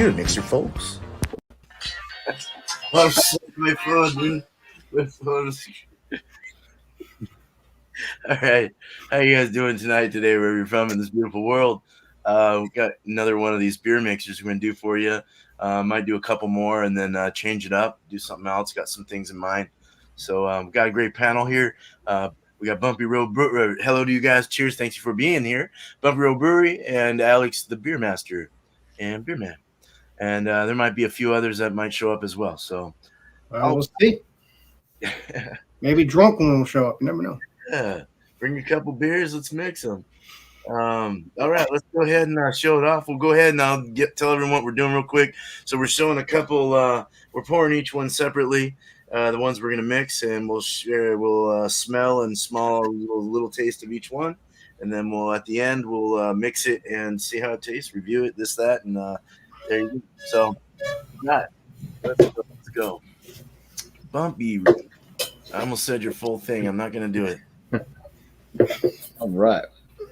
beer mixer, folks. I'm sick of my phone, dude. My phone is... All right. How you guys doing today, wherever you're from in this beautiful world? We got another one of these beer mixers we're going to do for you. Might do a couple more and then change it up, do something else. Got some things in mind. So we've got a great panel here. We got Bumpy Road Brewery. Hello to you guys. Cheers. Thanks you for being here. Bumpy Road Brewery and Alex, the beer master and beer man. And there might be a few others that might show up as well. So we'll see. Maybe drunk one will show up. You never know. Yeah. Bring a couple beers. Let's mix them. All right, let's go ahead and show it off. We'll go ahead and I'll tell everyone what we're doing real quick. So we're showing a couple. We're pouring each one separately. The ones we're gonna mix, and we'll share. We'll smell and small little taste of each one, and then we'll at the end we'll mix it and see how it tastes, review it, this, that, and there you go. So, let's go. Bumpy, I almost said your full thing. I'm not gonna do it. All right.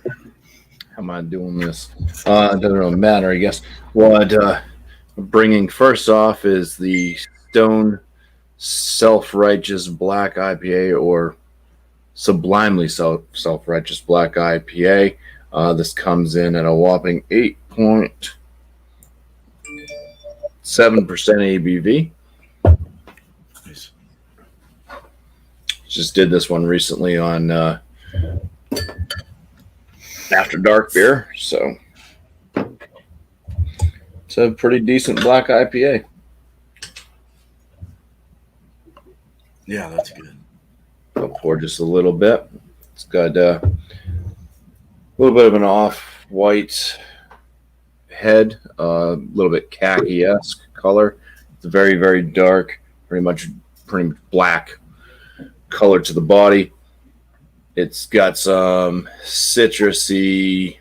How am I doing this? It doesn't really matter, I guess. What bringing first off is the Stone Self-Righteous Black IPA, or Sublimely Self-Righteous Black IPA. This comes in at a whopping 8.7% ABV. Nice. Just did this one recently on After Dark beer, so it's a pretty decent black IPA. Yeah, that's good. I'll pour just a little bit. It's got a little bit of an off-white head, a little bit khaki-esque color. It's very, very dark, pretty much black color to the body. It's got some citrusy,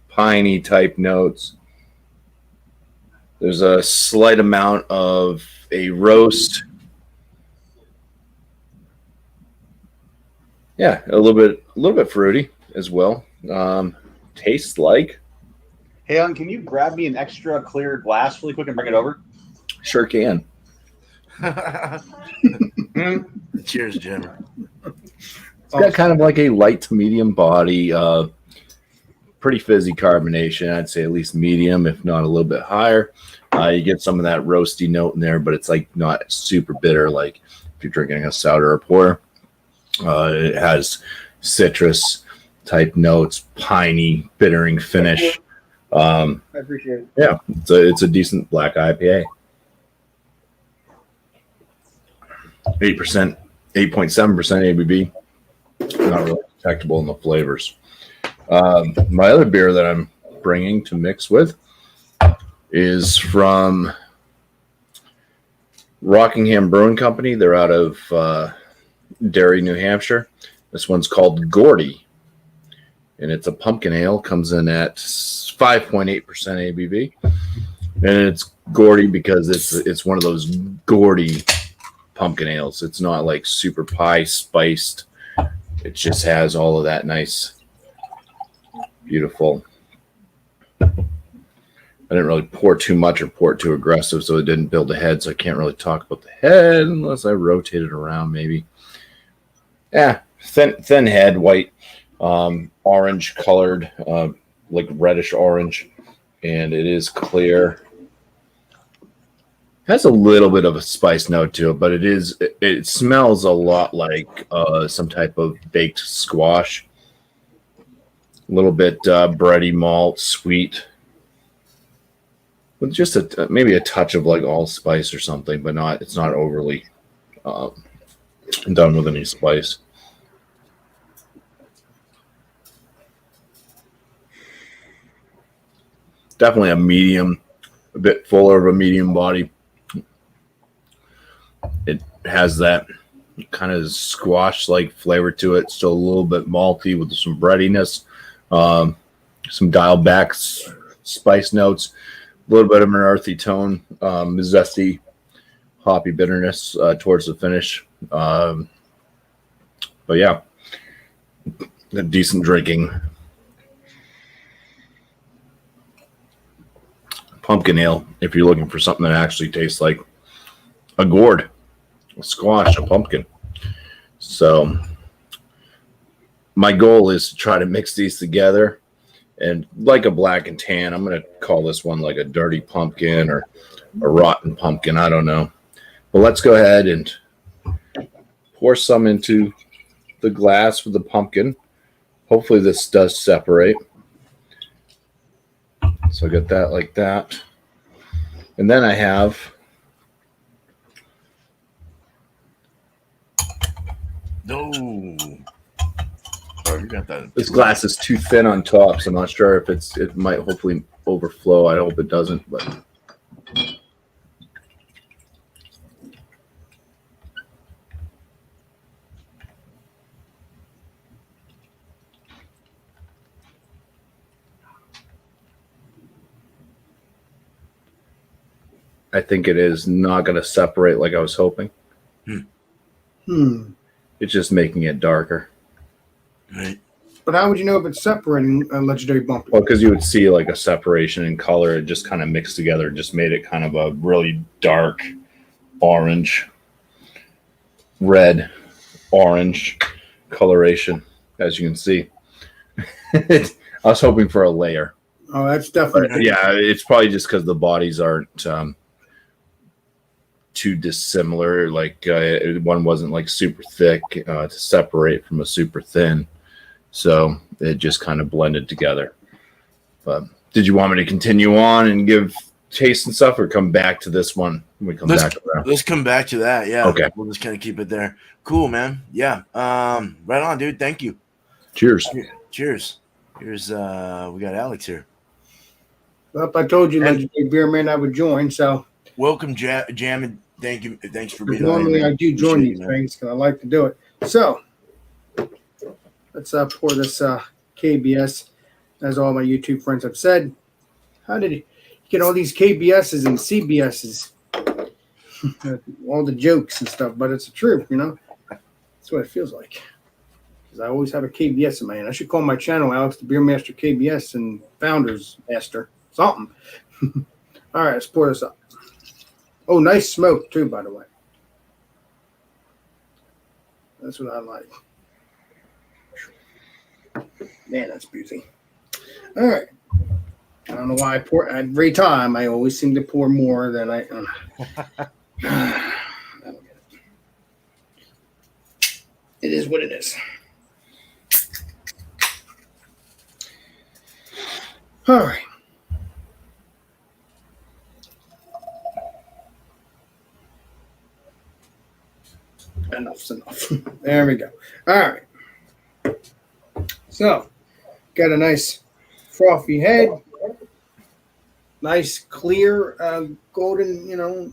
piney type notes. There's a slight amount of a roast. Yeah, a little bit fruity as well. Tastes like. Hey, can you grab me an extra clear glass really quick and bring it over? Sure can. Cheers, Jim. It's got kind of like a light to medium body, pretty fizzy carbonation. I'd say at least medium, if not a little bit higher. You get some of that roasty note in there, but it's like not super bitter like if you're drinking a stout or a porter. It has citrus type notes, piney, bittering finish. I appreciate it. Yeah, it's a decent black IPA. 8%, 8.7% ABV. Not really detectable in the flavors. My other beer that I'm bringing to mix with is from Rockingham Brewing Company. They're out of Derry, New Hampshire. This one's called Gordy, and it's a pumpkin ale. Comes in at 5.8% ABV, and it's Gordy because it's one of those Gordy pumpkin ales. It's not like super pie spiced. It just has all of that nice, beautiful. I didn't really pour too much or pour it too aggressive, so it didn't build a head. So I can't really talk about the head unless I rotate it around, maybe. Yeah, thin head, white, orange colored, like reddish orange, and it is clear. Has a little bit of a spice note to it, but it smells a lot like some type of baked squash. A little bit bready malt, sweet, with just maybe a touch of like allspice or something, but it's not overly done with any spice. Definitely a medium, a bit fuller of a medium body. It has that kind of squash-like flavor to it. Still a little bit malty with some breadiness, some dialed back spice notes, a little bit of an earthy tone, zesty, hoppy bitterness towards the finish. But yeah, a decent drinking pumpkin ale if you're looking for something that actually tastes like a gourd, a squash, a pumpkin. So my goal is to try to mix these together, and like a black and tan, I'm going to call this one like a dirty pumpkin or a rotten pumpkin. I don't know. But let's go ahead and pour some into the glass with the pumpkin. Hopefully this does separate. So I got that like that. And then I have No. Oh, you got that. this glass is too thin on top, so I'm not sure if it might hopefully overflow. I hope it doesn't, but I think it is not going to separate like I was hoping. It's just making it darker. Right. But how would you know if it's separating a legendary bumper? Well, because you would see like a separation in color. It just kind of mixed together. It just made it kind of a really dark orange, red, orange coloration, as you can see. I was hoping for a layer. Oh, that's definitely. But yeah, it's probably just because the bodies aren't too dissimilar. Like one wasn't like super thick to separate from a super thin. So it just kind of blended together. But did you want me to continue on and give taste and stuff, or come back to this one when we come back around? Let's come back to that. Yeah. Okay. We'll just kind of keep it there. Cool, man. Yeah. Right on, dude. Thank you. Cheers. Cheers. Here's we got Alex here. Well, I told you, legendary beer man, I would join. So Welcome, Jam. Thank you. Thanks for being normally on. I do join Appreciate these it, man. things because I like to do it. So let's pour this KBS, as all my YouTube friends have said. How did you get all these KBSs and CBSs? All the jokes and stuff, but it's the truth, you know. That's what it feels like. Because I always have a KBS in my hand. I should call my channel Alex the Beer Master KBS and Founders Master. Something. All right, let's pour this up. Oh, nice smoke too, by the way. That's what I like. Man, that's beauty. All right. I don't know why I pour. Every time I always seem to pour more than I. I don't get it. It is what it is. All right. Enough's enough. There we go. All right. So, got a nice frothy head, nice clear golden,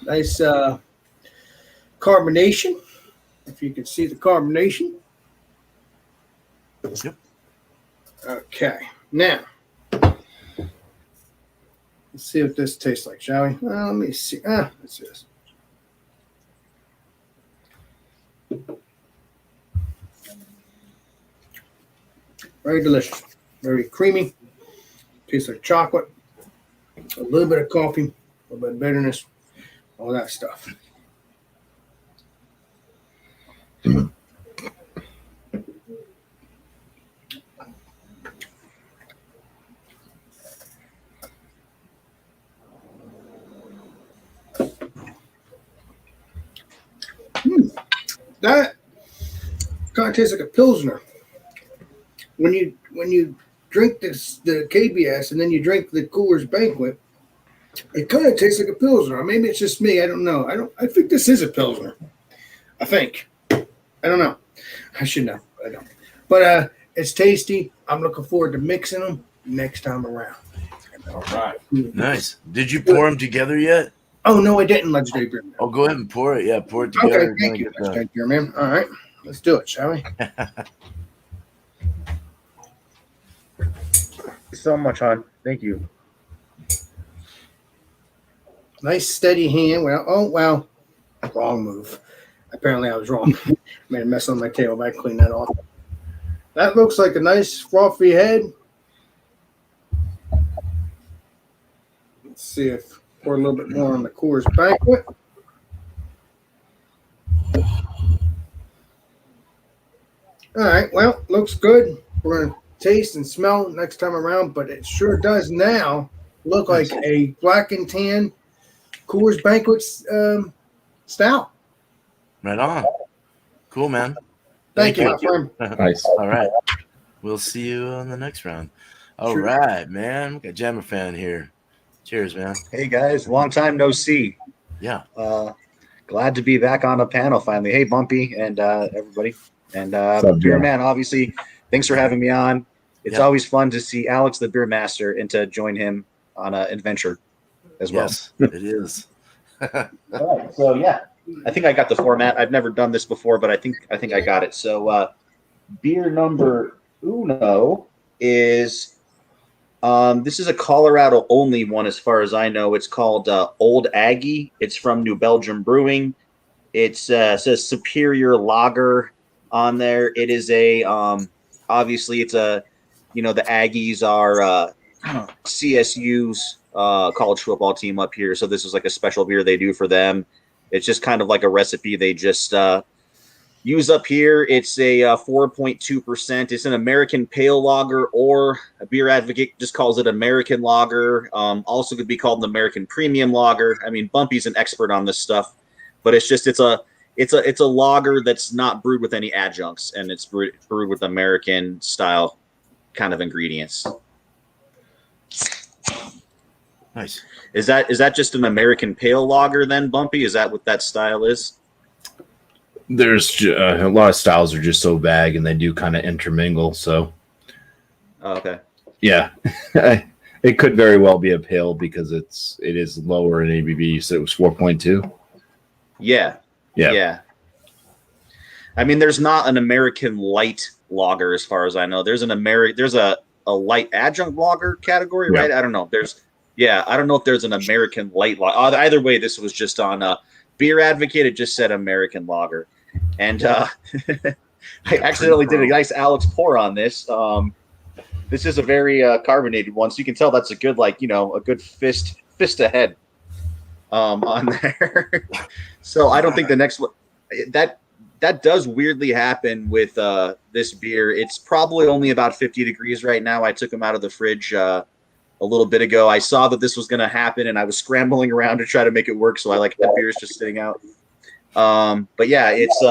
nice carbonation. If you can see the carbonation. Yep. Okay. Now, let's see what this tastes like, shall we? Well, let me see. Let's do this. Very delicious. Very creamy. Tastes like chocolate. A little bit of coffee. A little bit of bitterness. All that stuff. That kind of tastes like a Pilsner. When you drink the KBS and then you drink the Coors Banquet, it kind of tastes like a Pilsner. Or maybe it's just me. I don't know. I think this is a Pilsner. I think. I don't know. I should know. I don't. But it's tasty. I'm looking forward to mixing them next time around. All right. Nice. Did you pour them together yet? Oh, no, I didn't, Legendary Beer Man. Oh, go ahead and pour it. Yeah, pour it together. Okay, thank you, Legendary Beer Man. All right, let's do it, shall we? So much, hon. Thank you. Nice, steady hand. Well, wrong move. Apparently, I was wrong. Made a mess on my table, but I cleaned that off. That looks like a nice frothy head. Let's see if pour a little bit more on the Coors Banquet. All right, well, looks good. We're going to taste and smell next time around, but it sure does now look like a black and tan Coors Banquet stout. Right on. Cool, man. Thank you, my friend. Nice. All right. We'll see you on the next round. All right, man. We got Jammer Fan here. Cheers, man. Hey guys, long time no see. Yeah. Glad to be back on the panel finally. Hey Bumpy and everybody. And up, Beer Jim? Man, obviously, thanks for having me on. It's Yeah. always fun to see Alex the Beer Master and to join him on an adventure as well. Yes, it is. All right, so yeah, I think I got the format. I've never done this before, but I think I got it. So beer number uno is this is a Colorado only one as far as I know. It's called Old Aggie. It's from New Belgium Brewing. It says Superior Lager on there. It is a obviously it's a the Aggies are CSU's college football team up here, so this is like a special beer they do for them. It's just kind of like a recipe they just use up here. It's a 4.2%. It's an American pale lager, or a Beer Advocate just calls it American lager. Also could be called an American premium lager. I mean, Bumpy's an expert on this stuff, but it's a lager that's not brewed with any adjuncts, and it's brewed with American style kind of ingredients. Nice. Is that just an American pale lager then, Bumpy? Is that what that style is? There's a lot of styles are just so vague, and they do kind of intermingle. So, Oh, okay. yeah, it could very well be a pale because it is lower in ABV. You said it was 4.2. Yeah. I mean, there's not an American light lager as far as I know. There's a light adjunct lager category, right? I don't know. I don't know if there's an American light lager. Either way, this was just on Beer Advocate. It just said American lager. And I accidentally did a nice Alex pour on this. This is a very carbonated one, so you can tell that's a good, a good fist ahead on there. So I don't think the next one that does weirdly happen with this beer. It's probably only about 50 degrees right now. I took them out of the fridge a little bit ago. I saw that this was going to happen, and I was scrambling around to try to make it work. So I like the beers just sitting out. But yeah, it's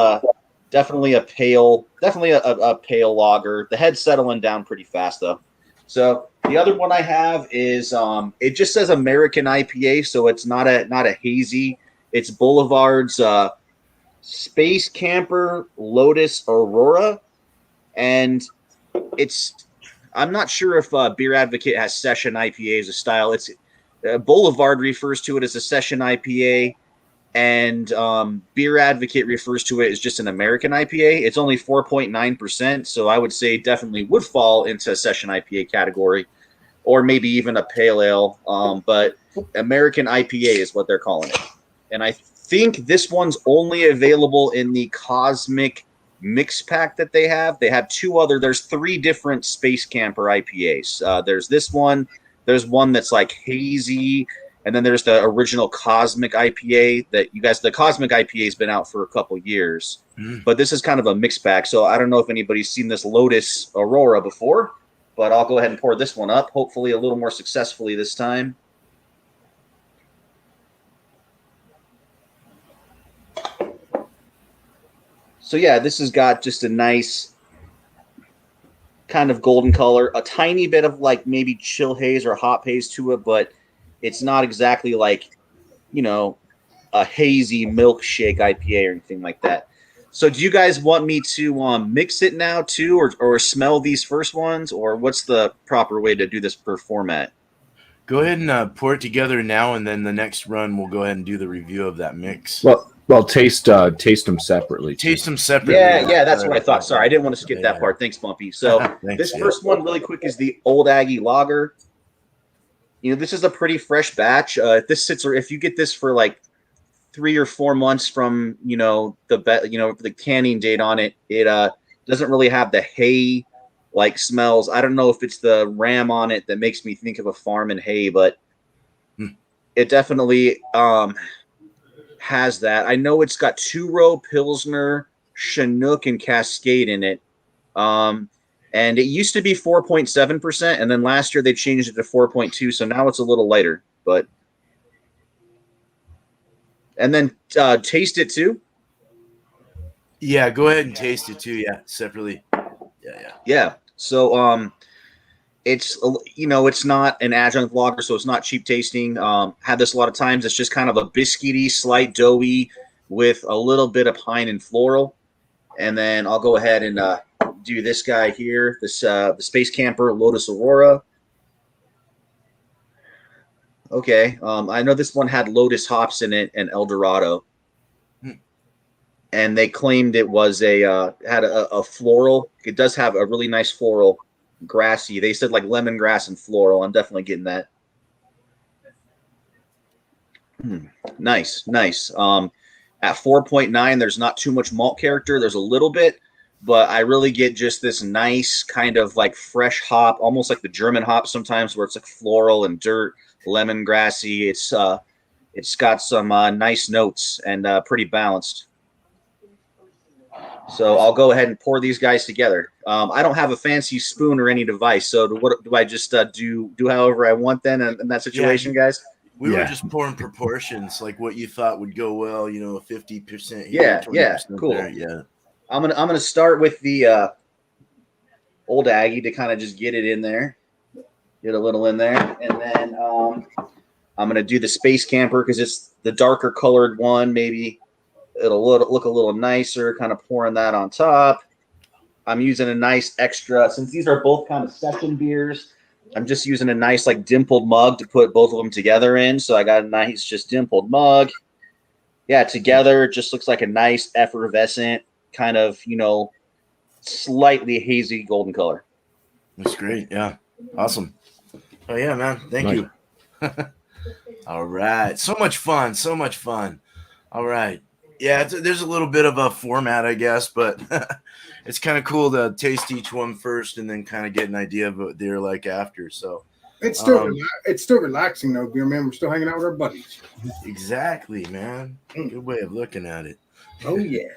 definitely a pale lager. The head's settling down pretty fast though. So the other one I have is it just says American IPA, so it's not a hazy. It's Boulevard's Space Camper Lotus Aurora, and I'm not sure if Beer Advocate has session IPA as a style. It's Boulevard refers to it as a session IPA, and Beer Advocate refers to it as just an American IPA. It's only 4.9%, so I would say definitely would fall into a session IPA category, or maybe even a pale ale. But American IPA is what they're calling it. And I think this one's only available in the Cosmic mix pack that they have. They have there's 3 different Space Camper IPAs. There's this one, there's one that's like hazy, and then there's the original Cosmic IPA the Cosmic IPA has been out for a couple years, but this is kind of a mix pack. So I don't know if anybody's seen this Lotus Aurora before, but I'll go ahead and pour this one up, hopefully a little more successfully this time. So yeah, this has got just a nice kind of golden color, a tiny bit of like maybe chill haze or hop haze to it, but it's not exactly like, a hazy milkshake IPA or anything like that. So do you guys want me to mix it now too, or smell these first ones, or what's the proper way to do this per format? Go ahead and pour it together now, and then the next run we'll go ahead and do the review of that mix. Well, taste them separately. Taste them separately. Yeah, that's what I thought. Sorry, I didn't want to skip that part. Thanks, Bumpy. So Thanks, this first one really quick is the Old Aggie Lager. This is a pretty fresh batch. If you get this for like 3 or 4 months from the canning date on it, it doesn't really have the hay like smells. I don't know if it's the ram on it that makes me think of a farm and hay, but it definitely has that. I know it's got 2-row Pilsner, Chinook, and Cascade in it. And it used to be 4.7%, and then last year they changed it to 4.2, so now it's a little lighter. But and then taste it too. Yeah, go ahead and taste it too. Yeah, separately. Yeah. So it's it's not an adjunct lager, so it's not cheap tasting. Had this a lot of times. It's just kind of a biscuity, slight doughy with a little bit of pine and floral. And then I'll go ahead and do this guy here, this the Space Camper Lotus Aurora. Okay, I know this one had Lotus hops in it and El Dorado, and they claimed it was had a floral. It does have a really nice floral, grassy. They said like lemongrass and floral. I'm definitely getting that. Nice. At 4.9, there's not too much malt character. There's a little bit, but I really get just this nice kind of like fresh hop, almost like the German hop sometimes, where it's like floral and dirt, lemongrassy. It's got some nice notes and pretty balanced. So I'll go ahead and pour these guys together. I don't have a fancy spoon or any device, so do I just do however I want then in that situation, guys? We were just pouring proportions, like what you thought would go well. 50% here, here, 20% cool. there. Yeah, I'm gonna start with the Old Aggie to kind of just get it in there, get a little in there, and then I'm gonna do the Space Camper because it's the darker colored one. Maybe it'll look a little nicer. Kind of pouring that on top. I'm using a nice extra, since these are both kind of session beers. I'm just using a nice like dimpled mug to put both of them together in. So I got a nice just dimpled mug. Yeah, together it just looks like a nice effervescent kind of, slightly hazy golden color. that's great. Yeah, awesome. Oh yeah, man. Thank you. All right, so much fun. All right. Yeah, there's a little bit of a format, I guess, but it's kind of cool to taste each one first and then kind of get an idea of what they're like after. So It's still relaxing though, beer man. We're still hanging out with our buddies. exactly, man. Good way of looking at it. Oh yeah.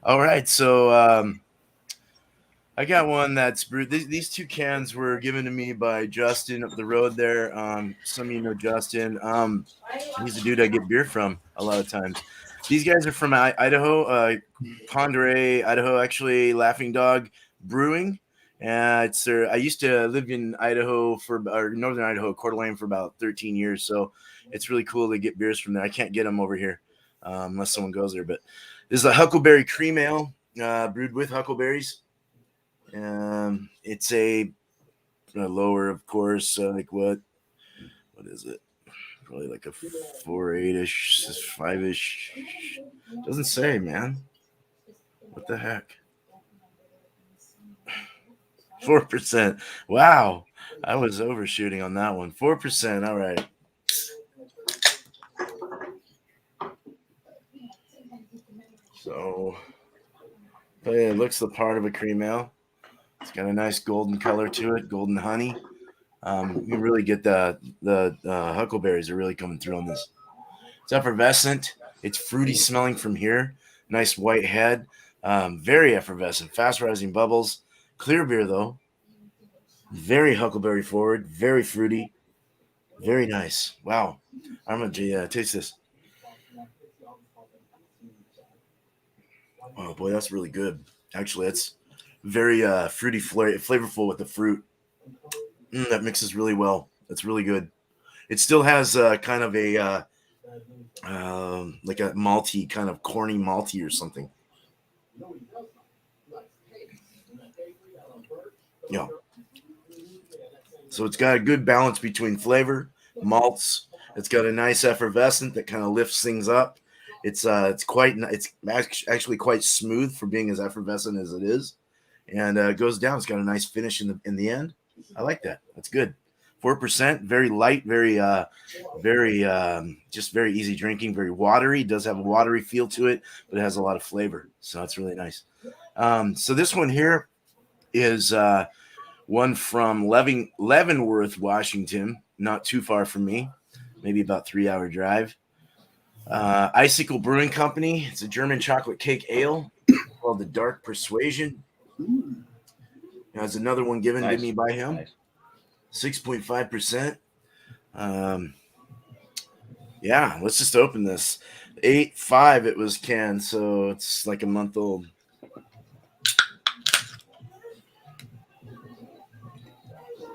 All right, so I got one that's brewed. These two cans were given to me by Justin up the road there. Some of you know Justin. He's the dude I get beer from a lot of times. These guys are from Idaho, Pondere, Idaho, actually, Laughing Dog Brewing. I used to live in Idaho northern Idaho, Coeur d'Alene, for about 13 years. So it's really cool to get beers from there. I can't get them over here unless someone goes there. But this is a Huckleberry Cream Ale brewed with huckleberries. It's a lower, of course, like what is it? Probably like a 4.8-ish, 5-ish. Doesn't say, man. What the heck? 4%. Wow. I was overshooting on that one. 4%. All right. So, it looks the part of a cream ale. It's got a nice golden color to it, golden honey. You can really get the huckleberries are really coming through on this. It's effervescent. It's fruity smelling from here. Nice white head. Very effervescent. Fast rising bubbles. Clear beer though. Very huckleberry forward. Very fruity. Very nice. Wow. I'm gonna taste this. Oh boy, that's really good. Actually, it's very fruity, flavorful with the fruit. That mixes really well. That's really good. It still has kind of a like a malty, kind of corny malty or something. Yeah. So it's got a good balance between flavor, malts. It's got a nice effervescent that kind of lifts things up. It's actually quite smooth for being as effervescent as it is, and it goes down. It's got a nice finish in the end. I like that. That's good. 4%, very light, very just very easy drinking, very watery. It does have a watery feel to it, but it has a lot of flavor. So it's really nice. So this one here is one from Leavenworth, Washington, not too far from me. maybe about 3-hour drive. Icicle Brewing Company. It's a German chocolate cake ale called the Dark Persuasion. There's another one given to me by him. Nice. 6.5%. Yeah, let's just open this. 8.5 it was canned, so it's like a month old.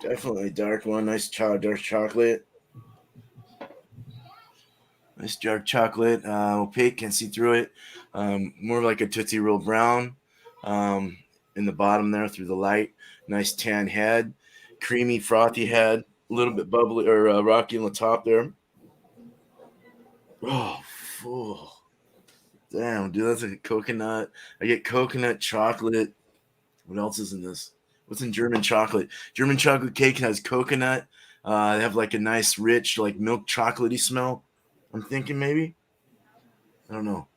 Definitely dark one. Nice dark chocolate. Nice dark chocolate. Opaque, can't see through it. More like a Tootsie Roll brown in the bottom there through the light. Nice tan head. Creamy, frothy head. A little bit bubbly or rocky on the top there. Oh, full. Damn, dude, that's a coconut. I get coconut chocolate. What else is in this? What's in German chocolate? German chocolate cake has coconut. They have like a nice, rich, like milk chocolatey smell. I'm thinking maybe. I don't know.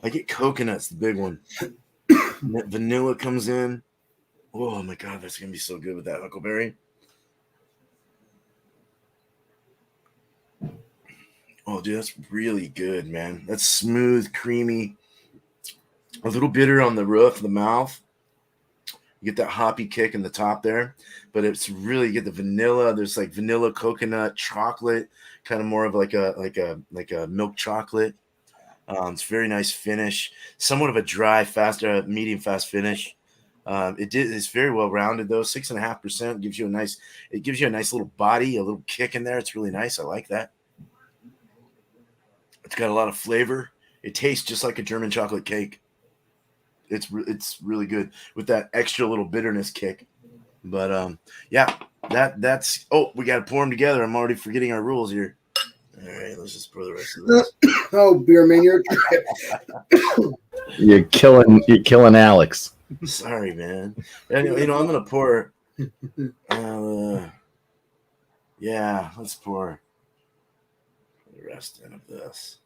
I get coconut's the big one. Vanilla comes in. Oh my god, that's gonna be so good with that huckleberry. Oh, dude, that's really good, man. That's smooth, creamy, a little bitter on the roof of the mouth. You get that hoppy kick in the top there, but it's really, you get the vanilla. There's like vanilla, coconut, chocolate, kind of more of like a milk chocolate. It's very nice finish, somewhat of a dry, medium fast finish. It's very well rounded though. 6.5% gives you a nice. It gives you a nice little body, a little kick in there. It's really nice. I like that. It's got a lot of flavor. It tastes just like a German chocolate cake. It's really good with that extra little bitterness kick. But yeah, that's. Oh, we got to pour them together. I'm already forgetting our rules here. All right, let's just pour the rest of this. Oh, beer man, you're You're killing Alex. Sorry, man. Anyway, I'm gonna pour. Yeah, let's pour the rest in of this.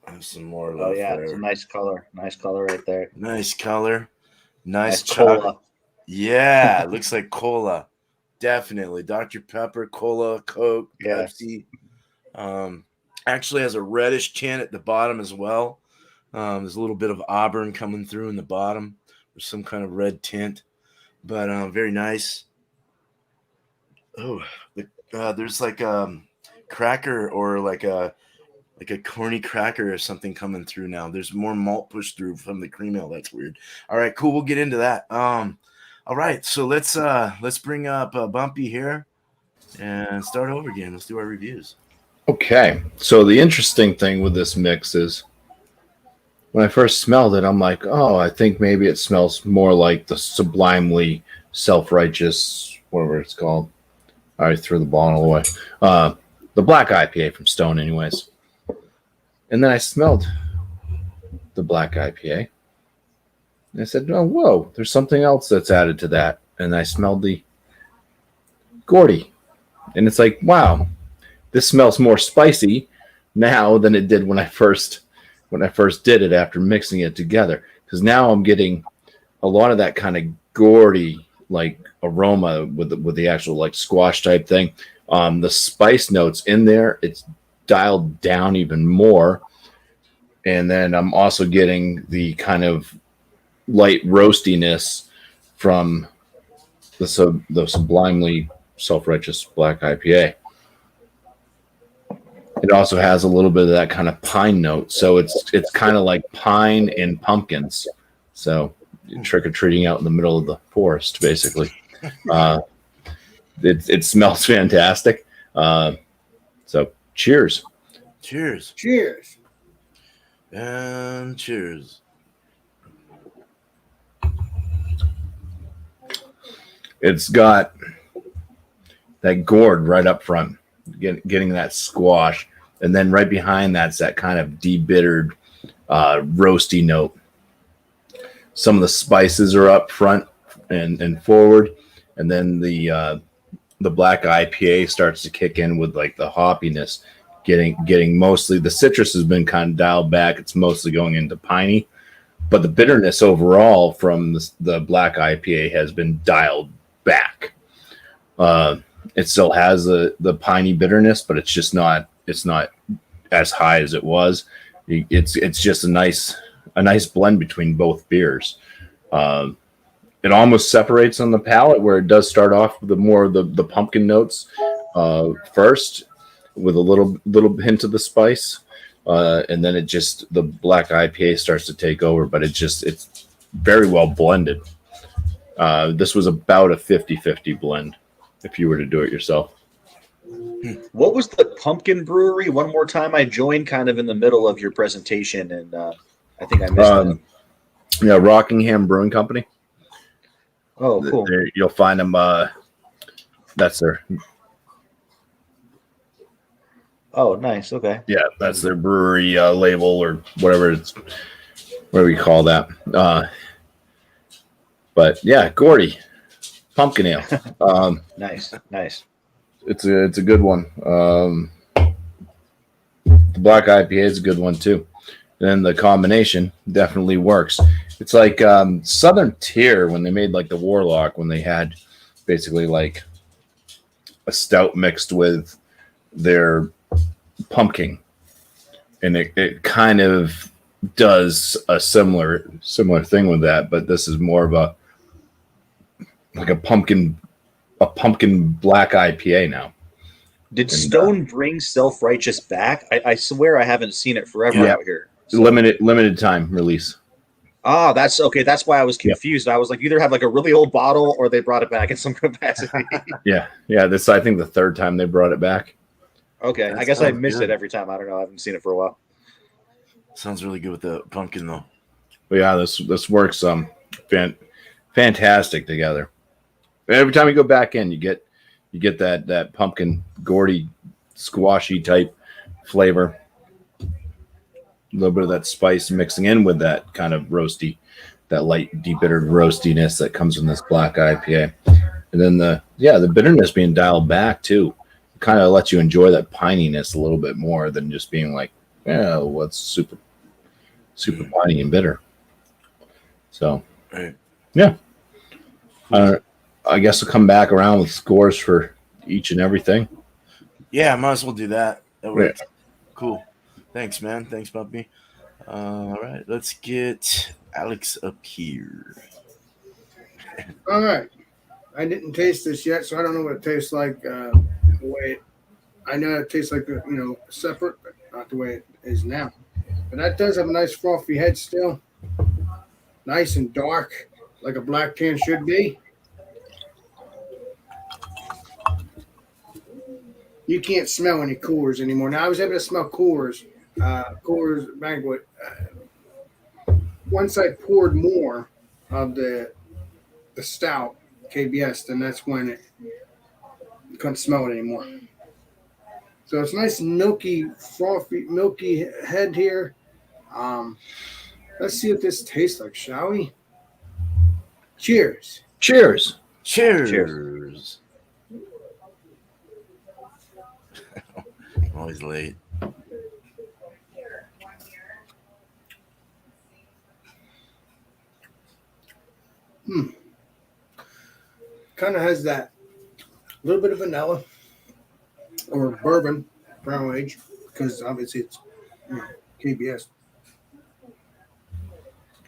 I have some more. Oh left yeah, there. it's a nice color. Nice color right there. Nice color. Nice cola. chocolate. Yeah, it looks like cola. Definitely. Dr. Pepper, cola, Coke, Yes. Pepsi. Actually has a reddish tint at the bottom as well. There's a little bit of auburn coming through in the bottom. There's some kind of red tint, but very nice. Oh, there's like cracker or like a corny cracker or something coming through now. There's more malt pushed through from the cream ale. That's weird. All right, cool. We'll get into that. All right, so let's bring up Bumpy here and start over again. Let's do our reviews. Okay, so the interesting thing with this mix is when I first smelled it, I'm like, oh, I think maybe it smells more like the sublimely self-righteous, whatever it's called. I already threw the bottle away. The black IPA from Stone, anyways. And then I smelled the black IPA. And I said, oh, whoa, there's something else that's added to that. And I smelled the Gordy. And it's like, wow, this smells more spicy now than it did when I first did it after mixing it together. Because now I'm getting a lot of that kind of Gordy like aroma with the actual like squash type thing. The spice notes in there, it's dialed down even more. And then I'm also getting the kind of light roastiness from the sublimely self-righteous black IPA. It also has a little bit of that kind of pine note. So it's kind of like pine and pumpkins. So trick-or-treating out in the middle of the forest, basically. It smells fantastic. So cheers. Cheers. cheers. And cheers. It's got that gourd right up front, getting that squash. And then right behind that's that kind of debittered, roasty note. Some of the spices are up front and forward. And then the black IPA starts to kick in with like the hoppiness, getting mostly the citrus has been kind of dialed back. It's mostly going into piney, but the bitterness overall from the black IPA has been dialed back. It still has the piney bitterness, but it's not as high as it was. It's just a nice blend between both beers. It almost separates on the palate, where it does start off with the pumpkin notes first, with a little hint of the spice, and then the black IPA starts to take over. But it's very well blended. This was about a 50-50 blend if you were to do it yourself. What was the pumpkin brewery? One more time, I joined kind of in the middle of your presentation, and I think I missed that. Yeah, Rockingham Brewing Company. Oh, cool. You'll find them. That's their. Oh, nice. Okay. Yeah, that's their brewery label or whatever you call that. But yeah, Gordy, pumpkin ale. Nice. It's a good one. The black IPA is a good one too. And then the combination definitely works. It's like Southern Tier when they made like the Warlock, when they had basically like a stout mixed with their pumpkin, and it kind of does a similar thing with that. But this is more of a pumpkin black IPA now. Did Stone bring Self-Righteous back? I swear I haven't seen it forever out here. So. Limited time release. Ah, that's okay. That's why I was confused. I was like, either have like a really old bottle or they brought it back in some capacity. Yeah. This I think the third time they brought it back. Okay, I guess I missed it every time. I don't know. I haven't seen it for a while. Sounds really good with the pumpkin though. But yeah, this works fantastic together. Every time you go back in, you get that pumpkin Gordy squashy type flavor. A little bit of that spice mixing in with that kind of roasty, that light, deep bittered roastiness that comes from this black IPA. And then the bitterness being dialed back too. It kind of lets you enjoy that pininess a little bit more than just being like, yeah, what's super piney and bitter. So, right. Yeah. I guess we'll come back around with scores for each and everything. Yeah, I might as well do that. That works. Yeah. Cool. Thanks, man. Thanks, puppy. All right, let's get Alex up here. All right. I didn't taste this yet, so I don't know what it tastes like. I know it tastes like separate, but not the way it is now. But that does have a nice frothy head still. Nice and dark, like a black tan should be. You can't smell any Coors anymore. Now I was able to smell Coors Banquet. Once I poured more of the stout KBS, then that's when you couldn't smell it anymore. So it's nice, milky, frothy, milky head here. Let's see what this tastes like, shall we? Cheers. Cheers. Cheers. I'm always late. Kind of has that little bit of vanilla or bourbon, brown age, because obviously it's KBS.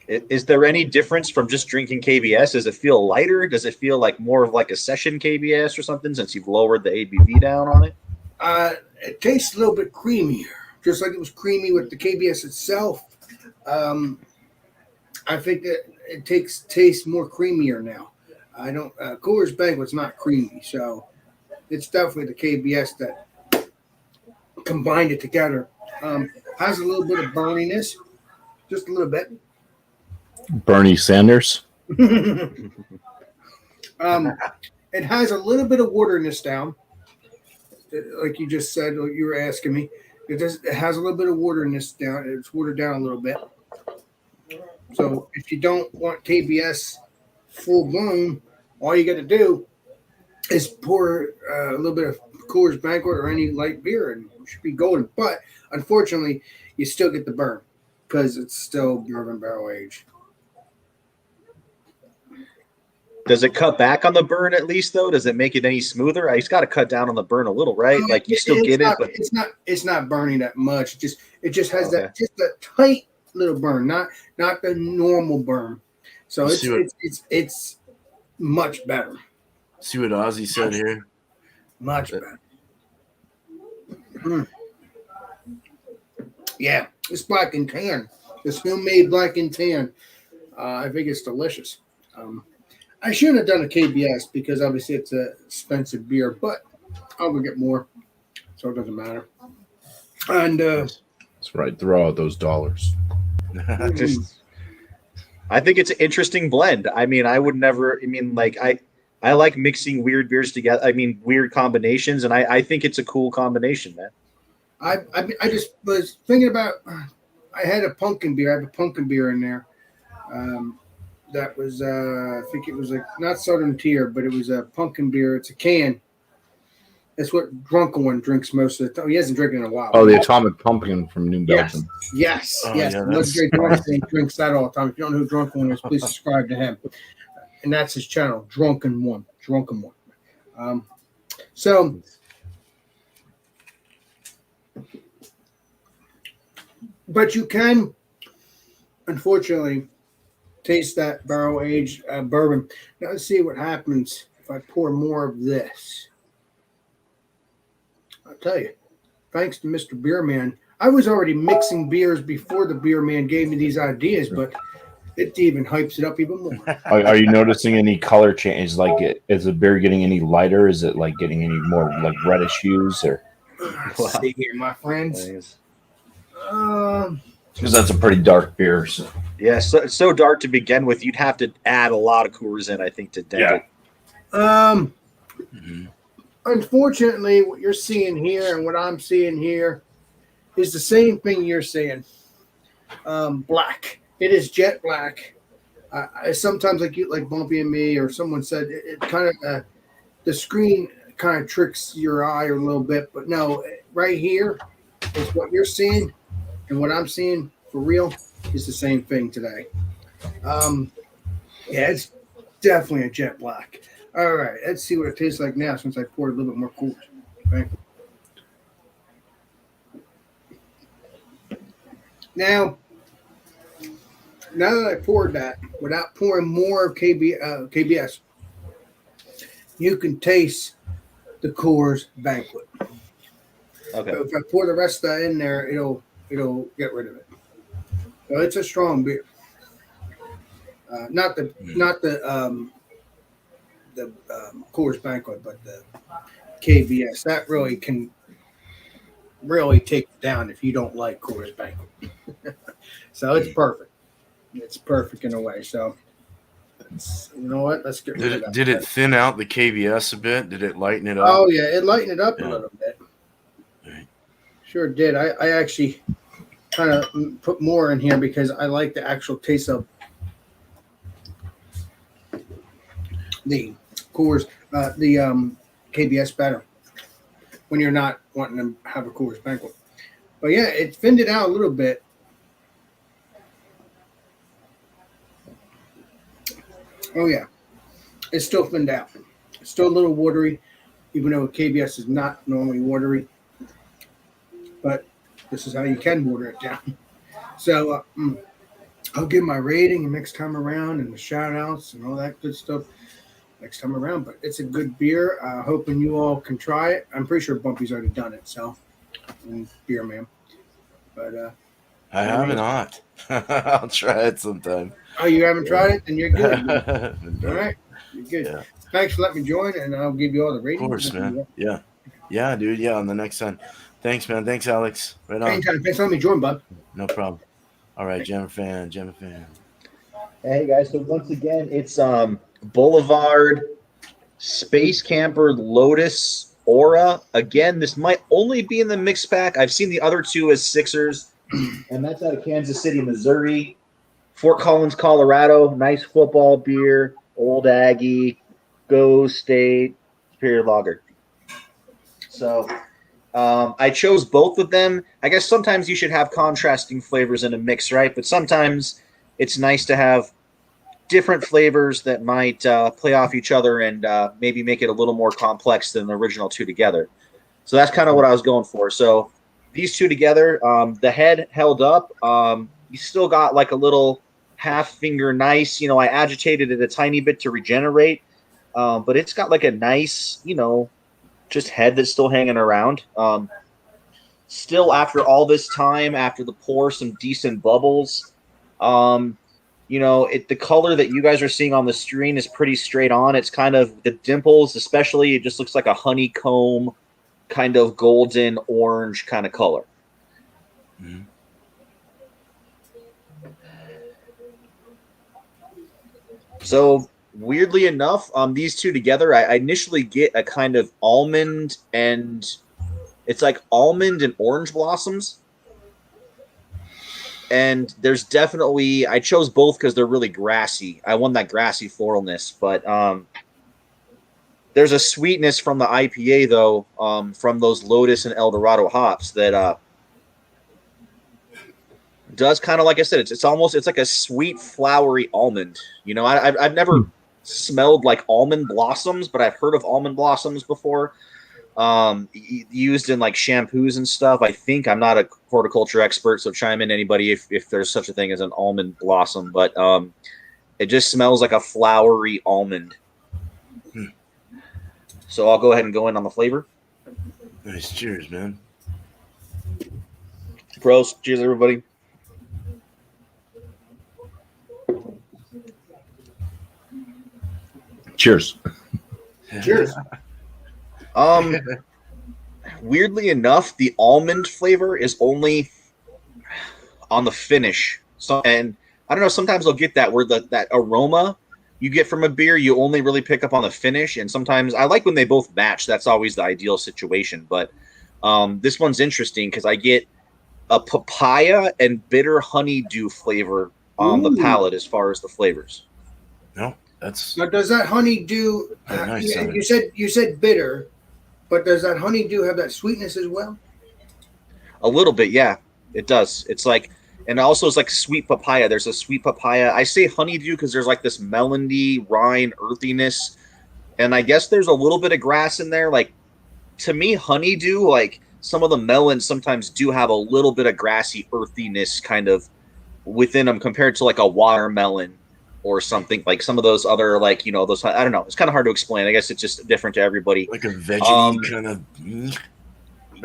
Is there any difference from just drinking KBS? Does it feel lighter? Does it feel like more of like a session KBS or something since you've lowered the ABV down on it? It tastes a little bit creamier, just like it was creamy with the KBS itself. I think that it tastes more creamier now. I don't. Coors Banquet's not creamy, so it's definitely the KBS that combined it together. Has a little bit of burniness, just a little bit. Bernie Sanders. It has a little bit of wateriness down, like you just said. Like you were asking me, it has a little bit of wateriness down. It's watered down a little bit. So if you don't want KBS full blown, all you got to do is pour a little bit of Coors Banquet or any light beer, and it should be golden. But unfortunately, you still get the burn because it's still bourbon barrel aged. Does it cut back on the burn at least though? Does it make it any smoother? He's got to cut down on the burn a little, right? Like you still get it, but it's not burning that much. It just has Okay. that just a tight little burn, not the normal burn. So it's much better. See what Ozzy said here? Much better. Mm. Yeah, it's black and tan. It's homemade black and tan. I think it's delicious. I shouldn't have done a KBS because obviously it's an expensive beer, but I'll go get more, so it doesn't matter. And That's right. Throw out those dollars. I think it's an interesting blend. I mean, I would never. I mean, like I like mixing weird beers together. I mean, weird combinations, and I think it's a cool combination, man. I just was thinking about. I had a pumpkin beer. I have a pumpkin beer in there. That was I think it was like not Southern Tier, but it was a pumpkin beer. It's a can. That's what Drunken One drinks most of the time. He hasn't drinking in a while. Oh, the Atomic Pumpkin from New Yes. Belgium. Yes, Oh, yes. yeah, The that's- legendary Drunken drinks that all the time. If you don't know who Drunken One is, please subscribe to him. And that's his channel, Drunken One. Drunken One. So but you can unfortunately taste that barrel aged bourbon. Now let's see what happens if I pour more of this. I'll tell you, thanks to Mr. Beerman, I was already mixing beers before the Beerman gave me these ideas, but it even hypes it up even more. Are you noticing any color change? Like, is the beer getting any lighter? Is it like getting any more like reddish hues? Or Let's see here, my friends. because that's a pretty dark beer. So. Yeah, so it's so dark to begin with. You'd have to add a lot of Coors in, I think, to dent it. Mhm. Unfortunately, what you're seeing here and what I'm seeing here is the same thing you're seeing. Black. It is jet black. I sometimes like Bumpy and me, or someone said it kind of the screen kind of tricks your eye a little bit, but no, right here is what you're seeing, and what I'm seeing for real is the same thing today. Yeah, it's definitely a jet black. All right, let's see what it tastes like now since I poured a little bit more Coors. Okay. Now that I poured that, without pouring more of KBS, you can taste the Coors Banquet. Okay. But if I pour the rest of that in there, it'll get rid of it. So it's a strong beer. Not the Coors Banquet, but the KBS. That really can take it down if you don't like Coors Banquet. So it's perfect. It's perfect in a way. So you know what? Let's get rid of that. Did it thin out the KBS a bit? Did it lighten it up? Oh yeah, it lightened it up a Yeah. little bit. Right. Sure did. I actually kind of put more in here because I like the actual taste of the Coors, the KBS better when you're not wanting to have a Coors Banquet. But yeah, it thinned it out a little bit. Oh yeah, it's still thinned out. It's still a little watery, even though KBS is not normally watery. But this is how you can water it down. So I'll give my rating next time around and the shout outs and all that good stuff next time around. But it's a good beer. Hoping you all can try it. I'm pretty sure Bumpy's already done it. So, beer man. But I have not. I'll try it sometime. oh, you haven't tried it? Then you're good. All Of right, you're good. Yeah. Thanks for letting me join, and I'll give you all the ratings. course, man. Yeah. Yeah, dude. Yeah, on the next time. Thanks, man. Thanks, Alex. Right on. Anytime. Thanks for letting me join, bud. No problem. All right, Gemma fan. Hey guys, so once again, it's Boulevard Space Camper Lotus Aura. Again, this might only be in the mixed pack. I've seen the other two as Sixers, and that's out of Kansas City, Missouri. Fort Collins, Colorado. Nice football beer. Old Aggie. Go State. Superior Lager. So I chose both of them. I guess sometimes you should have contrasting flavors in a mix, right? But sometimes it's nice to have different flavors that might play off each other and maybe make it a little more complex than the original two together. So that's kind of what I was going for. So these two together, the head held up. You still got like a little half finger nice. You know, I agitated it a tiny bit to regenerate, but it's got like a nice, you know, just head that's still hanging around. Still, after all this time, after the pour, some decent bubbles. You know, the color that you guys are seeing on the screen is pretty straight on. It's kind of the dimples, especially, it just looks like a honeycomb kind of golden orange kind of color. Mhm. So weirdly enough, these two together, I initially get a kind of almond and it's like almond and orange blossoms. And there's definitely, I chose both because they're really grassy. I want that grassy floralness, but there's a sweetness from the IPA though, from those Lotus and Eldorado hops that does kind of, like I said, it's almost, it's like a sweet flowery almond. You know, I've never smelled like almond blossoms, but I've heard of almond blossoms before. Used in like shampoos and stuff. I think, I'm not a horticulture expert, so chime in anybody if there's such a thing as an almond blossom, but it just smells like a flowery almond. So I'll go ahead and go in on the flavor. Nice. Cheers, man. Pros. Cheers, everybody. Cheers. Cheers. Weirdly enough, the almond flavor is only on the finish. So, and I don't know, sometimes I'll get that where that aroma you get from a beer, you only really pick up on the finish. And sometimes I like when they both match. That's always the ideal situation. But this one's interesting because I get a papaya and bitter honeydew flavor on the palate as far as the flavors. No, that's Now, does that honeydew? nice. You said bitter, but does that honeydew have that sweetness as well? A little bit, yeah, it does. It's like, and also it's like sweet papaya. There's a sweet papaya. I say honeydew because there's like this melony, rind, earthiness, and I guess there's a little bit of grass in there. Like, to me, honeydew, like some of the melons sometimes do have a little bit of grassy earthiness kind of within them compared to like a watermelon or something, like some of those other, like, you know, those, I don't know. It's kind of hard to explain. I guess it's just different to everybody. like a veggie kind of.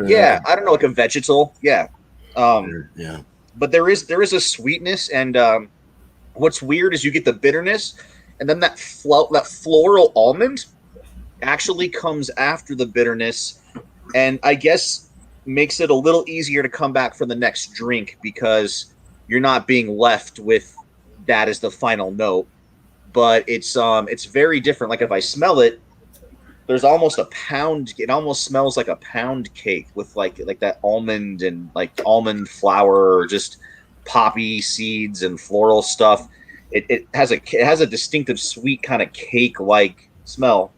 Yeah, I don't know, like a vegetal. Yeah. Yeah. But there is a sweetness, and what's weird is you get the bitterness, and then that floral almond actually comes after the bitterness, and I guess makes it a little easier to come back for the next drink because you're not being left with that as the final note. But it's very different. Like if I smell it, there's almost a pound. It almost smells like a pound cake with like that almond and like almond flour or just poppy seeds and floral stuff. It has a distinctive sweet kind of cake like smell.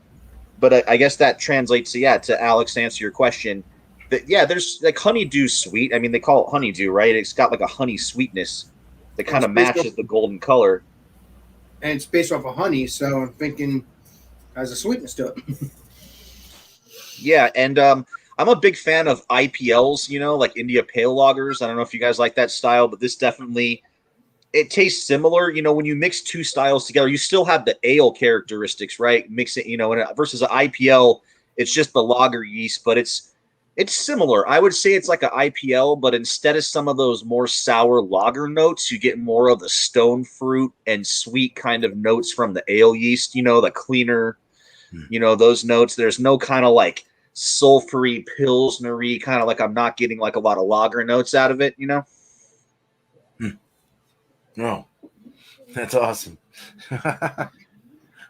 But I guess that translates to Alex, to answer your question. That there's like honeydew sweet. I mean, they call it honeydew, right? It's got like a honey sweetness that kind of matches the golden color. And it's based off of honey, so I'm thinking has a sweetness to it. Yeah, and I'm a big fan of IPLs, you know, like India Pale Lagers. I don't know if you guys like that style, but this definitely, it tastes similar. You know, when you mix two styles together, you still have the ale characteristics, right? Mix it, you know, versus an IPL, it's just the lager yeast, but it's similar. I would say it's like an IPL, but instead of some of those more sour lager notes, you get more of the stone fruit and sweet kind of notes from the ale yeast, you know, the cleaner, you know, those notes. There's no kind of like sulfury, pilsnery, kind of like I'm not getting like a lot of lager notes out of it, you know? No, that's awesome.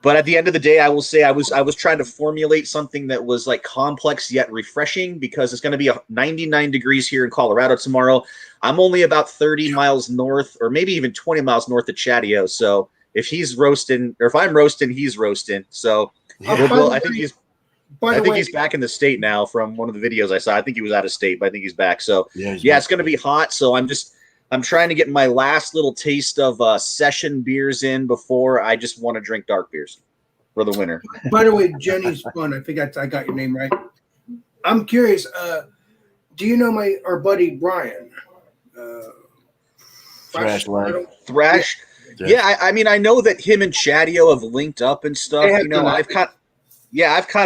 But at the end of the day, I will say I was trying to formulate something that was like complex yet refreshing because it's going to be 99 degrees here in Colorado tomorrow. I'm only about 30 miles north or maybe even 20 miles north of Chatio. So if he's roasting or if I'm roasting, he's roasting. So I think he's back in the state now from one of the videos I saw. I think he was out of state, but I think he's back. So yeah, it's going to be hot. So I'm I'm trying to get my last little taste of session beers in before I just want to drink dark beers for the winter. By the way, Jenny's fun. I think I got your name right. I'm curious. Do you know our buddy Brian? Thrash Life. Thrash. Yeah, I mean, I know that him and Chadio have linked up and stuff. You know, I've kind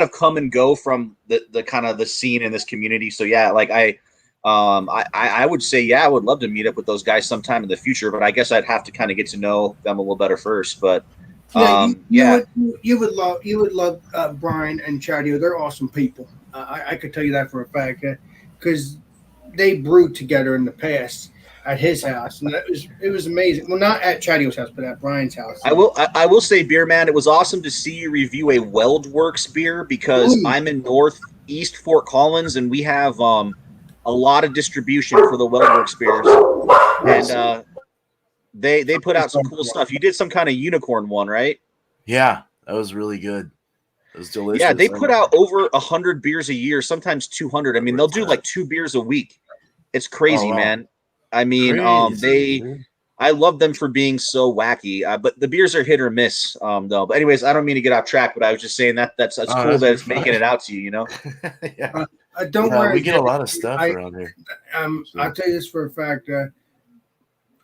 of come and go from the kind of the scene in this community. So yeah, like I would say, yeah, I would love to meet up with those guys sometime in the future, but I guess I'd have to kind of get to know them a little better first. But you would love Brian and Chadio. They're awesome people. I could tell you that for a fact because they brewed together in the past at his house, and it was amazing. Well, not at Chadio's house, but at Brian's house. I will say, Beer Man, it was awesome to see you review a WeldWorks beer because I'm in Northeast Fort Collins, and we have a lot of distribution for the WeldWorks beers, and they put out some cool stuff. You did some kind of unicorn one, right? Yeah, that was really good. It was delicious. Yeah, they put out over 100 beers a year, sometimes 200. I mean, they'll do like 2 beers a week. It's crazy, man. I mean, I love them for being so wacky, but the beers are hit or miss, though. But anyways, I don't mean to get off track, but I was just saying that's cool that it's making it out to you, you know? Yeah. Don't worry. We get a lot of stuff around here. I'll tell you this for a fact.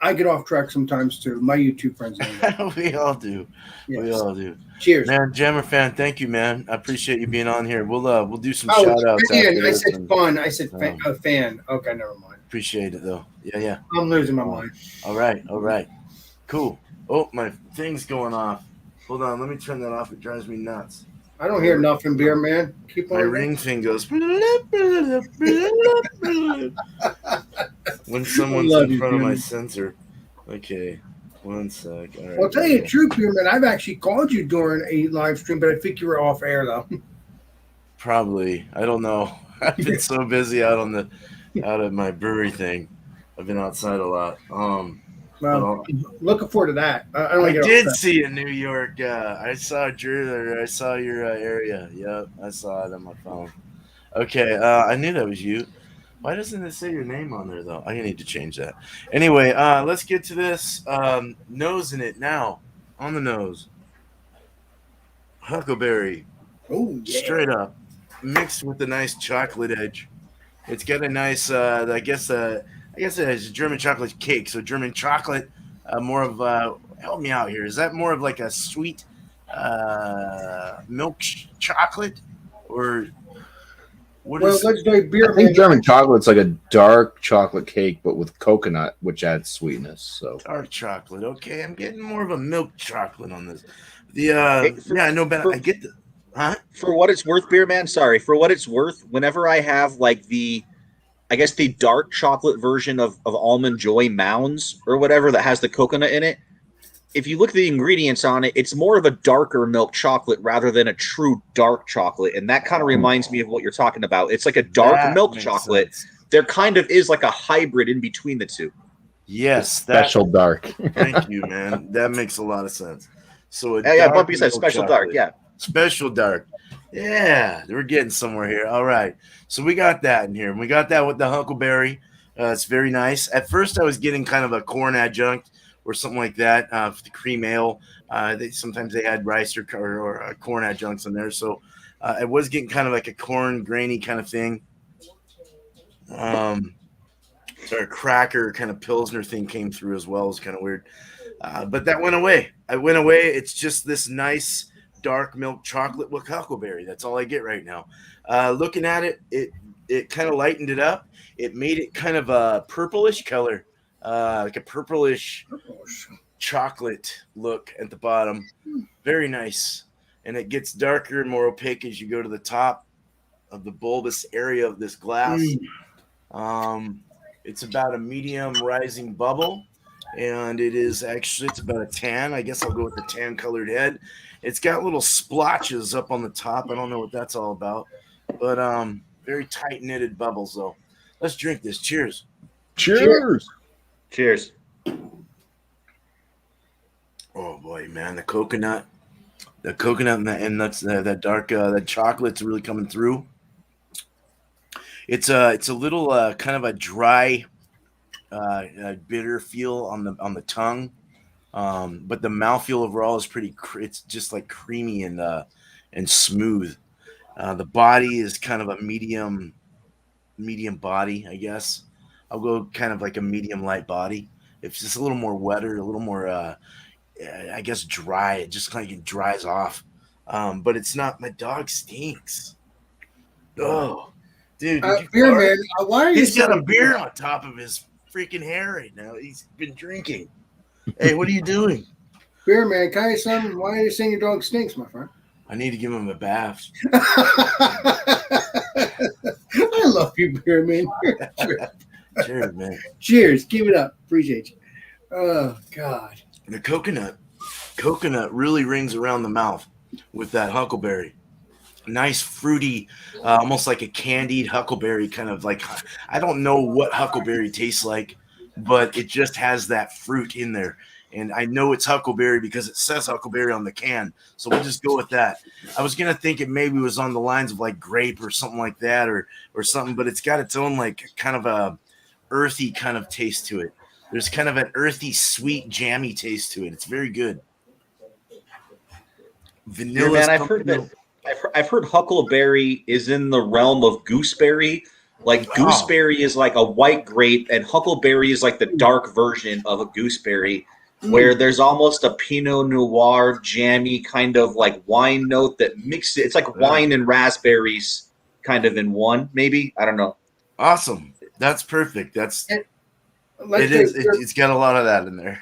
I get off track sometimes too. My YouTube friends know. We all do. Yes. We all do. Cheers, man. Jammer fan, thank you, man. I appreciate you being on here. We'll do some shout outs. I said fun. I said fan. Okay, never mind. Appreciate it though. Yeah. I'm losing my mind. All right. Cool. Oh, my thing's going off. Hold on, let me turn that off. It drives me nuts. I don't hear nothing, Beer Man. Keep on. My ring thing goes when someone's in front of my sensor. Okay, 1 sec. All right, I'll tell you the truth, Beer Man. I've actually called you during a live stream, but I think you were off air though. Probably. I don't know. I've been so busy out of my brewery thing. I've been outside a lot. Well, looking forward to that. I did see in New York. I saw Drew. I saw your area. Yep, I saw it on my phone. Okay, I knew that was you. Why doesn't it say your name on there though? I need to change that. Anyway, let's get to this. Nose in it now. On the nose. Huckleberry. Oh, yeah. Straight up, mixed with a nice chocolate edge. It's got a nice. I guess it has German chocolate cake. So German chocolate, more of help me out here. Is that more of like a sweet milk chocolate, or what well, is? let's do Beer I think Man. German chocolate's like a dark chocolate cake, but with coconut, which adds sweetness. So Dark chocolate. Okay, I'm getting more of a milk chocolate on this. I know better. I get the. Huh? For what it's worth, Beer Man. Sorry, for what it's worth. Whenever I have like the dark chocolate version of Almond Joy Mounds or whatever that has the coconut in it, if you look at the ingredients on it, it's more of a darker milk chocolate rather than a true dark chocolate. And that kind of reminds me of what you're talking about. It's like a dark milk chocolate. Sense. There kind of is like a hybrid in between the two. Yes, special dark. Thank you, man. That makes a lot of sense. So Bumpy said special chocolate. dark. Yeah. Special dark. Yeah, we're getting somewhere here. All right. So we got that in here. And we got that with the Huckleberry. It's very nice. At first, I was getting kind of a corn adjunct or something like that for the cream ale. Sometimes they had rice or corn adjuncts in there. So I was getting kind of like a corn grainy kind of thing. So a cracker kind of Pilsner thing came through as well. It was kind of weird. But that went away. It's just this nice dark milk chocolate with huckleberry. That's all I get right now. Looking at it, it kind of lightened it up. It made it kind of a purplish color, like a purplish chocolate look at the bottom. Very nice. And it gets darker and more opaque as you go to the top of the bulbous area of this glass. It's about a medium rising bubble. And it's about a tan. I guess I'll go with the tan colored head. It's got little splotches up on the top. I don't know what that's all about, but very tight knitted bubbles though. Let's drink this. Cheers. Cheers. Cheers. Oh boy, man, the coconut and that's that dark that chocolate's really coming through. It's a little kind of a dry bitter feel on the tongue, but the mouthfeel overall is pretty. It's just like creamy and smooth. The body is kind of a medium body, I guess. I'll go kind of like a medium light body. It's just a little more wetter, a little more, I guess, dry. It just kind of dries off. But it's not. My dog stinks. Oh, dude! Did you Beer fart? man, why are you? He's got a so- beer on top of his freaking hair right now. He's been drinking. Hey, what are you doing? Beer man, can I tell you something? Why are you saying your dog stinks, my friend? I need to give him a bath. I love you, beer man. Cheers, man. Cheers. Keep it up. Appreciate you. Oh God. The coconut really rings around the mouth with that huckleberry. Nice fruity, almost like a candied huckleberry, kind of like, I don't know what huckleberry tastes like, but it just has that fruit in there. And I know it's huckleberry because it says huckleberry on the can. So we'll just go with that. I was going to think it maybe was on the lines of like grape or something like that or something, but it's got its own like kind of a earthy kind of taste to it. There's kind of an earthy, sweet, jammy taste to it. It's very good. Vanilla. Man, I've heard huckleberry is in the realm of gooseberry. Like gooseberry is like a white grape, and huckleberry is like the dark version of a gooseberry, where there's almost a Pinot Noir jammy kind of like wine note that mixes. It's like wine and raspberries kind of in one, maybe. I don't know. Awesome. That's perfect. It's got a lot of that in there.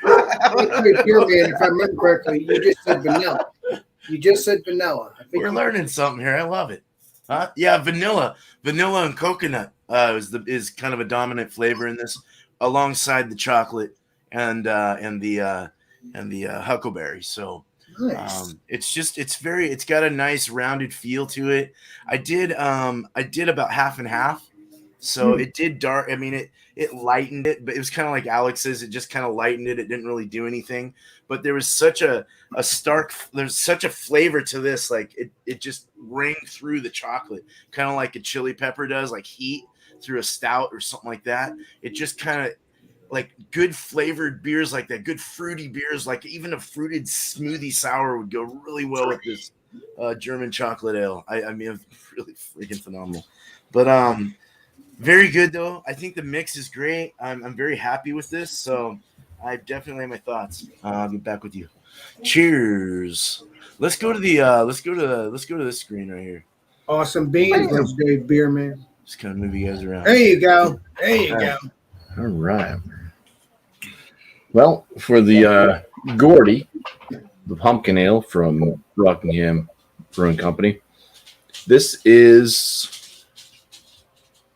Beer man, if I remember correctly, you just said vanilla. I think We're learning something here. I love it. Huh? Yeah, vanilla and coconut is kind of a dominant flavor in this, alongside the chocolate and the huckleberry. So nice. it's got a nice rounded feel to it. I did about half and half. So it did dark. I mean, it lightened it, but it was kind of like Alex's. It just kind of lightened it. It didn't really do anything. But there was such there's such a flavor to this. Like it just rang through the chocolate, kind of like a chili pepper does, like heat through a stout or something like that. It just kind of like good flavored beers like that, good fruity beers, like even a fruited smoothie sour would go really well with this German chocolate ale. I mean, it's really freaking phenomenal. But very good though. I think the mix is great. I'm very happy with this. So I definitely have my thoughts. I'll get back with you. Cheers. Let's go to this screen right here. Awesome beans, those Dave Beer man. Just kind of move you guys around. There you go. Go. All right. Well, for the Gordy, the pumpkin ale from Rockingham Brewing Company, this is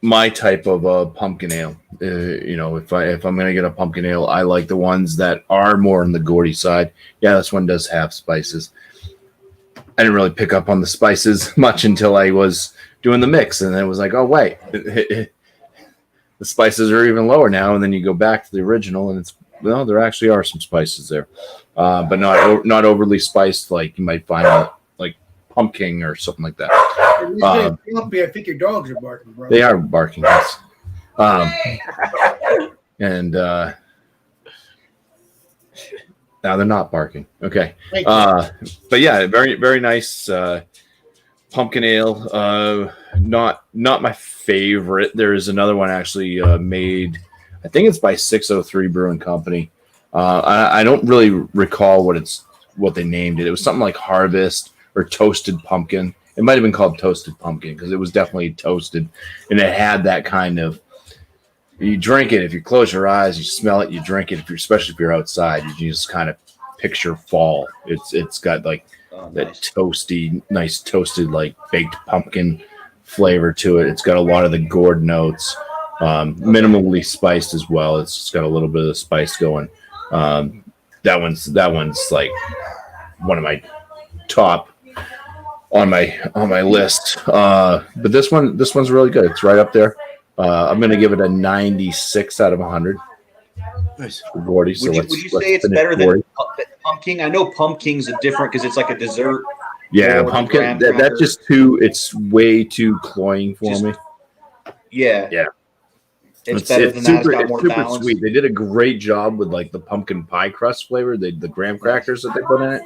my type of pumpkin ale. If I'm gonna get a pumpkin ale, I like the ones that are more on the Gordy side. Yeah, this one does have spices. I didn't really pick up on the spices much until I was doing the mix, and then it was like, oh wait, the spices are even lower now. And then you go back to the original, and there actually are some spices there, but not overly spiced like you might find out like pumpkin or something like that. I think your dogs are barking, bro. They are barking. Yes. And now they're not barking. Okay. But yeah, very, very nice pumpkin ale. Not my favorite. There is another one actually made, I think it's by 603 Brewing Company. I don't really recall what they named it. It was something like Harvest or Toasted Pumpkin. It might have been called Toasted Pumpkin because it was definitely toasted, and it had that kind of. You drink it if you close your eyes, you smell it, you drink it. Especially if you're outside, you just kind of picture fall. It's got like that toasty, nice toasted like baked pumpkin flavor to it. It's got a lot of the gourd notes, minimally spiced as well. It's got a little bit of the spice going. That one's like one of my top on my list. But this one's really good. It's right up there. I'm going to give it a 96 out of 100. Nice. For Gordy. So Would you say it's better than pumpkin? I know pumpkin's a different because it's like a dessert. Yeah, pumpkin. That's just too. It's way too cloying for me. Yeah. It's better than that. It's got it's more super balance. sweet. They did a great job with like the pumpkin pie crust flavor, the graham crackers that they put in it.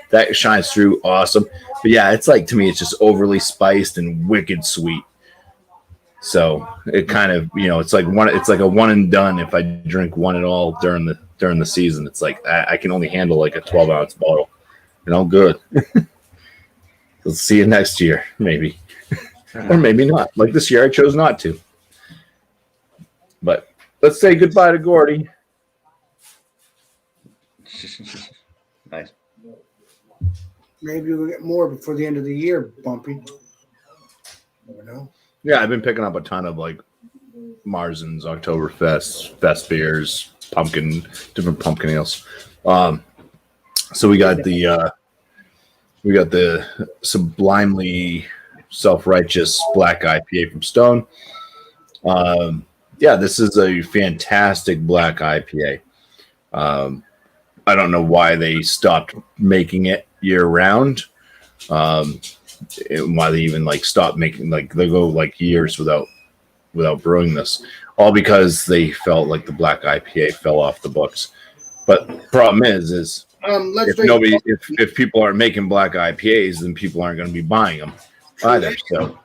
That shines through awesome. But yeah, it's like, to me, it's just overly spiced and wicked sweet. So it kind of, it's like a one and done. If I drink one at all during the season, it's like I can only handle like a 12-ounce bottle. Good. We'll see you next year, maybe. Or maybe not. Like this year, I chose not to. But let's say goodbye to Gordy. Nice. Maybe we'll get more before the end of the year, Bumpy. Never know. Yeah, I've been picking up a ton of like Marzens, Oktoberfest, Fest beers, different pumpkin ales. So we got the sublimely self-righteous black IPA from Stone. Yeah, this is a fantastic black IPA. I don't know why they stopped making it year round. Why they even stopped making, they go years without brewing this, all because they felt like the black IPA fell off the books. But the problem is if people aren't making black IPAs, then people aren't going to be buying them either. So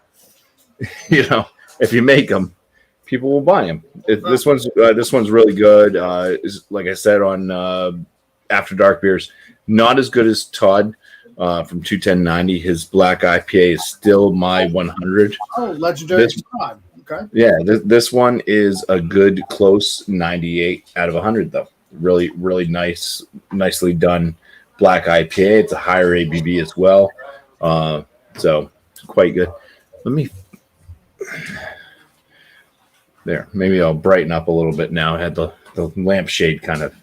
if you make them, people will buy them. This one's really good. Like I said on After Dark Beers, not as good as Todd from 21090. His black IPA is still my 100. Oh, legendary Todd. Okay. Yeah, this one is a good close 98 out of 100 though. Really, really nicely done black IPA. It's a higher ABV as well, so quite good. Let me. There, maybe I'll brighten up a little bit now. I had the lampshade kind of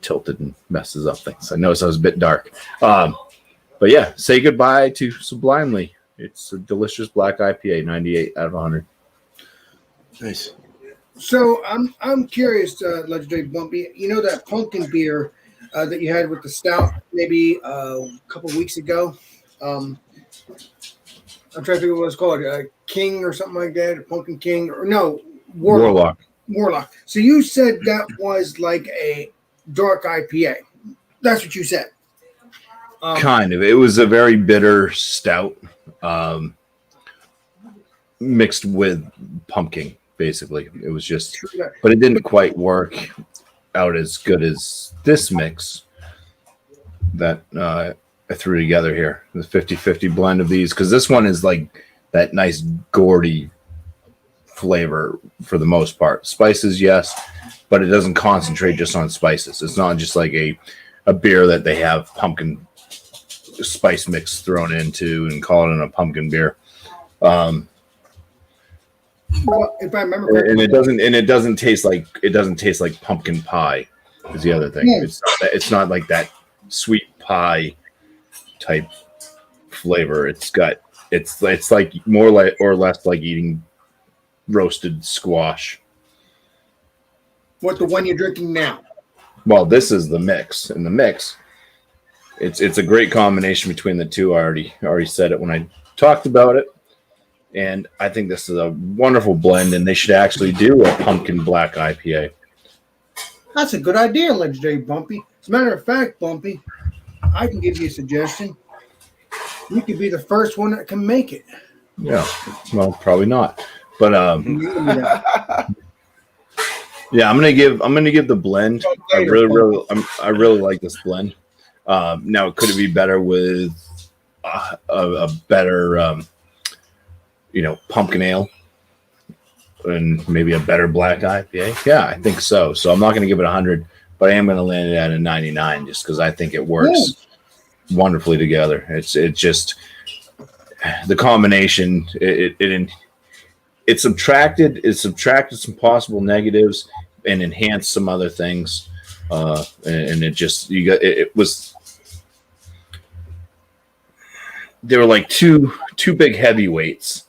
tilted and messes up things. I noticed I was a bit dark. But yeah, say goodbye to Sublimely. It's a delicious black IPA, 98 out of 100. Nice. So I'm curious, Legendary Bumpy. That pumpkin beer that you had with the stout maybe a couple of weeks ago. I'm trying to think of what it's called, King or something like that, a Pumpkin King, or no, Warlock. So you said that was like a dark IPA. That's what you said. Kind of. It was a very bitter stout, mixed with pumpkin. Basically, it was just, but it didn't quite work out as good as this mix that I threw together here. The 50-50 blend of these, because this one is like that nice Gordy flavor for the most part. Spices, yes, but it doesn't concentrate just on spices. It's not just like a beer that they have pumpkin spice mix thrown into and call it a pumpkin beer. Well, if I remember correctly, and it doesn't taste like pumpkin pie is the other thing. Yeah. It's not like that sweet pie type flavor. It's like more like or less like eating roasted squash. what the one you're drinking now? Well, this is the mix. In the mix, it's a great combination between the two. I already said it when I talked about it. And I think this is a wonderful blend, and they should actually do a pumpkin black IPA. That's a good idea, Legendary Bumpy. As a matter of fact, Bumpy, I can give you a suggestion. You could be the first one that can make it. Yeah, well, probably not, but yeah, I'm gonna give the blend. I really like this blend. Now, could it be better with a better pumpkin ale and maybe a better black IPA? Yeah, I think so. So I'm not going to give it 100, but I am going to land it at a 99 just because I think it works wonderfully together. It's just the combination. It subtracted some possible negatives and enhanced some other things. And it was. They were like two big heavyweights.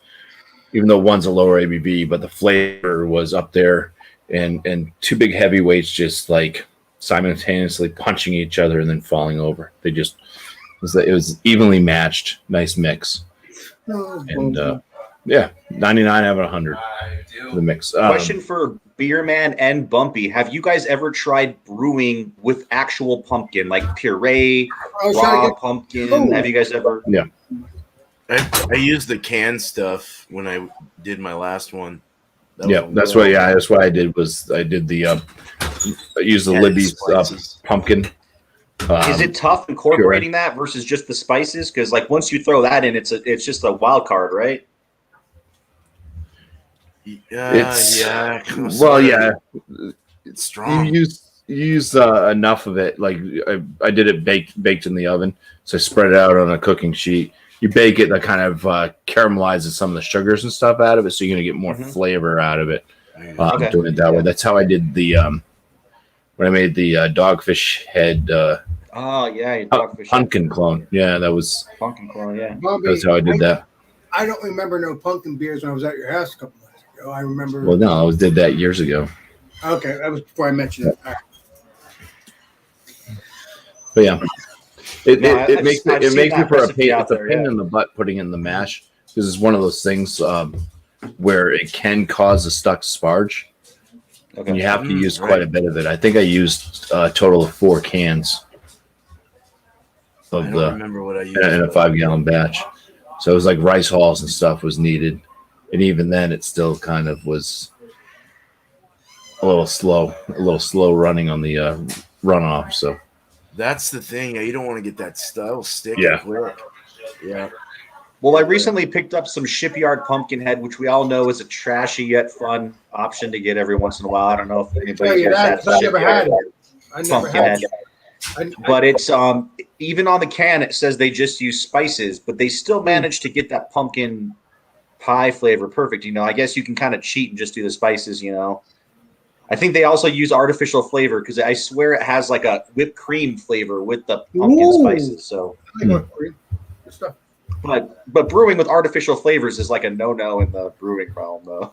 Even though one's a lower ABV, but the flavor was up there, and two big heavyweights just like simultaneously punching each other and then falling over. It was evenly matched, nice mix, and 99 out of 100. the mix. Question for Beerman and Bumpy: have you guys ever tried brewing with actual pumpkin, like puree, I was trying to raw get- pumpkin? Oh. Have you guys ever? I used the canned stuff when I did my last one. That Yeah, was that's what. Yeah, that's what I did. Was I did the I used the Yeah, Libby's spices. pumpkin. Is it tough incorporating that versus just the spices? Because like once you throw that in, it's just a wild card, right? It's- yeah. well, sorta. yeah. It's strong. You use enough of it. Like I did it baked in the oven, so I spread it out on a cooking sheet. You bake it, that kind of caramelizes some of the sugars and stuff out of it, so you're gonna get more Mhm. flavor out of it. Okay. Doing it that way. That's how I did the when I made the dogfish head Oh yeah, your dogfish pumpkin clone. Yeah, that was pumpkin clone. Yeah. Bobby, that's how I did that. I don't remember no pumpkin beers when I was at your house a couple months ago. I remember. Well, no, I did that years ago. Okay, that was before I mentioned it. All right. But yeah, it I've makes seen it makes that me for a recipe pain. out It's a there, pain yeah. in the butt putting in the mash because it's one of those things where it can cause a stuck sparge, and you have to use quite a bit of it. I think I used a total of 4 cans I of don't the remember what I used. in a 5-gallon batch. So it was like rice hulls and stuff was needed, and even then, it still kind of was a little slow running on the runoff. So That's the thing. You don't want to get that style stick. Yeah. Quick. Yeah. Well, I recently picked up some Shipyard Pumpkinhead, which we all know is a trashy yet fun option to get every once in a while. I don't know if anybody Tell you here's that, had 'cause I never had Shipyard it. I never had Pumpkinhead. it. But it's even on the can it says they just use spices, but they still manage to get that pumpkin pie flavor perfect. You know, I guess you can kind of cheat and just do the spices. You know, I think they also use artificial flavor because I swear it has like a whipped cream flavor with the pumpkin Ooh. spices. So, I like it. Good stuff. but brewing with artificial flavors is like a no in the brewing realm, though.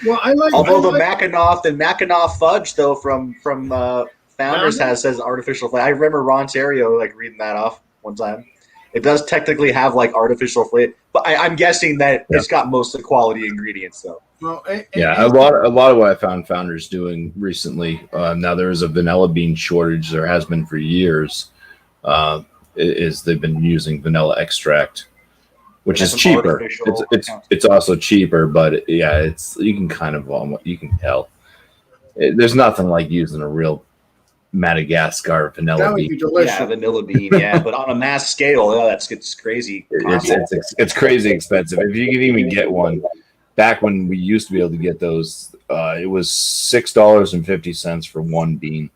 Well, I like. Although the I like, Mackinac fudge though from Founders says artificial flavor. I remember Ron Terrio like reading that off one time. It does technically have like artificial flavor, but I'm guessing that it's got most of the quality ingredients though. well, yeah, a lot of what I found Founders doing recently. Now there is a vanilla bean shortage. There has been for years. Is they've been using vanilla extract, which That's is some cheaper. artificial- It's also cheaper, but it's you can kind of you can tell. There's nothing like using a real Madagascar that vanilla would bean. be delicious. Yeah, vanilla bean. Yeah, but on a mass scale, it's crazy. It's crazy expensive. If you can even get one, back when we used to be able to get those, it was $6.50 for one bean.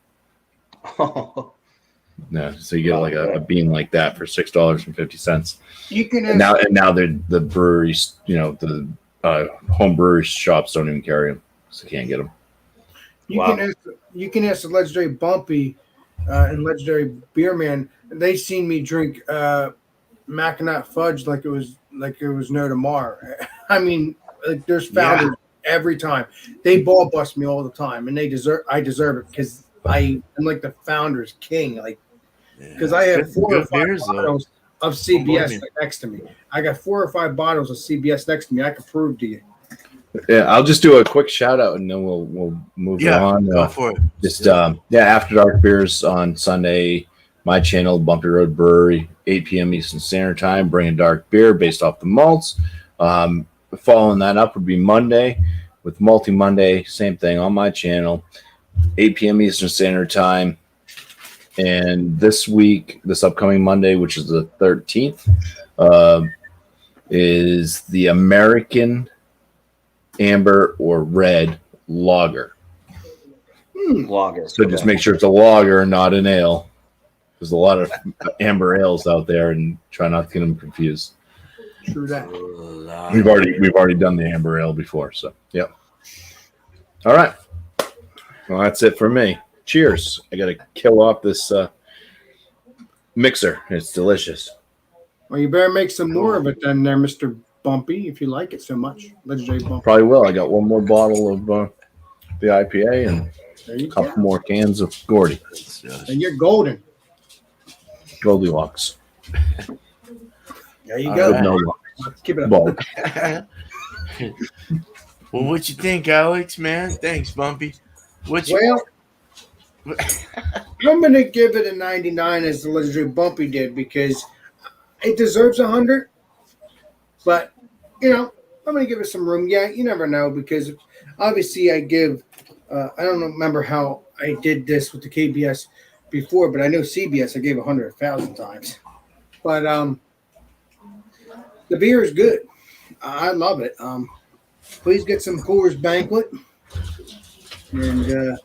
Yeah, so you get like a bean like that for $6.50. You can And now the breweries, the home brewery shops don't even carry them, so you can't get them. You can ask the legendary Bumpy and legendary Beerman. They seen me drink Mackinac fudge like it was no tomorrow. I mean, like there's Founders every time. They ball bust me all the time, and I deserve it because I'm like the Founders king. Like because I have 4 or 5 bottles of CBS next to me. I got 4 or 5 bottles of CBS next to me. I can prove to you. Yeah, I'll just do a quick shout out and then we'll move on. Go for it. Just After Dark beers on Sunday. My channel, Bumpy Road Brewery, 8 p.m. Eastern Standard Time, bringing dark beer based off the malts. Following that up would be Monday with Multi Monday, same thing on my channel, 8 p.m. Eastern Standard Time. And this upcoming Monday, which is the 13th, is the American Amber or Red Lager. Lager. So just make sure it's a lager, not an ale. There's a lot of amber ales out there, and try not to get them confused. True that. We've already done the amber ale before, so yep. All right. Well, that's it for me. Cheers. I got to kill off this mixer. It's delicious. Well, you better make some more of it then, there, Mr. Bumpy, if you like it so much. Legendary Bumpy. Probably will. I got one more bottle of the IPA and There you a couple go. more cans of Gordy. And you're golden. Goldilocks. There you All go. right. No Keep it up. bulk. Well, what you think, Alex? Man, thanks, Bumpy. What you? Well, I'm going to give it a 99 as the legendary Bumpy did because it deserves 100. But, I'm going to give it some room. Yeah, you never know because obviously I don't remember how I did this with the KBS before, but I know CBS I gave 100,000 times. But the beer is good. I love it. Please get some Coors Banquet and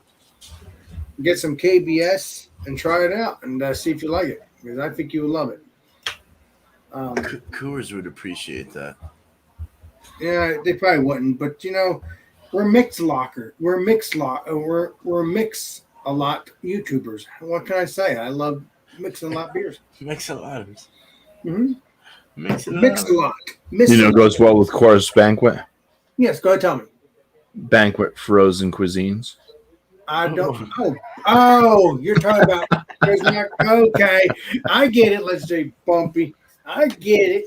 get some KBS and try it out and see if you like it because I think you would love it. Coors would appreciate that. Yeah, they probably wouldn't, but we're mix locker. We're mix a lot YouTubers. What can I say? I love mixing a lot beers. Mix a lot. Mm-hmm. Mix a lot. Goes well with Coors Banquet. Yes, go ahead, tell me. Banquet frozen cuisines. I don't. Oh, you're talking about. Okay, I get it. Let's say Bumpy. I get it.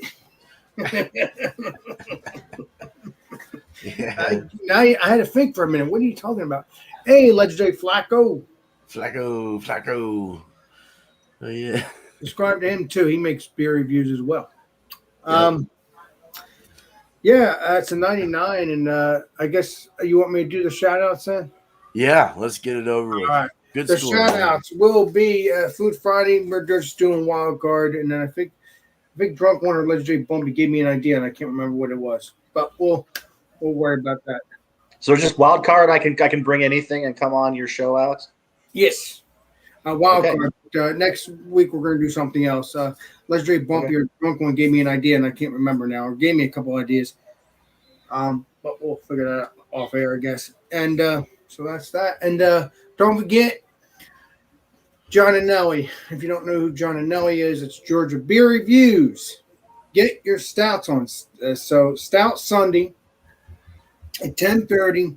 Yeah. I had to think for a minute. What are you talking about? Hey, legendary Flacco. Flacco. Oh yeah. Subscribe to him too. He makes beer reviews as well. Yeah, it's a 99, and I guess you want me to do the shout outs then? Yeah, let's get it over with. All right. Good The story, shout man. outs will be Food Friday. We're just doing Wild Card, and then I think Big Drunk One or Legendary Bumpy gave me an idea, and I can't remember what it was. But we'll worry about that. So just wild card. I can bring anything and come on your show out. Yes. Wild Okay. Card. Next week, we're going to do something else. Legendary Bumpy or Drunk One gave me an idea, and I can't remember now, or gave me a couple ideas. But we'll figure that out off air, I guess. And so that's that. And don't forget, John and Nelly. If you don't know who John and Nelly is, it's Georgia Beer Reviews. Get your stouts on. So Stout Sunday at 10:30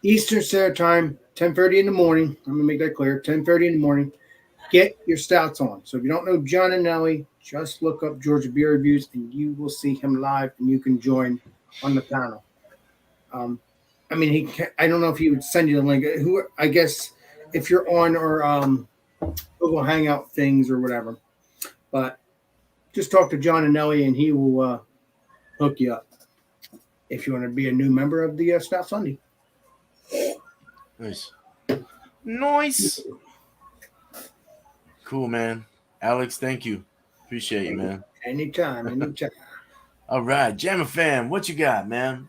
Eastern Standard Time, 10:30 in the morning. I'm going to make that clear, 10:30 in the morning. Get your stouts on. So if you don't know John and Nelly, just look up Georgia Beer Reviews and you will see him live and you can join on the panel. I mean, I don't know if he would send you the link. I guess if you're on or Google Hangout things or whatever. But just talk to John and Nelly and he will hook you up if you want to be a new member of the Stout Sunday. Nice. Cool, man. Alex, thank you. Appreciate you, man. Anytime. All right, Jammer fam, what you got, man?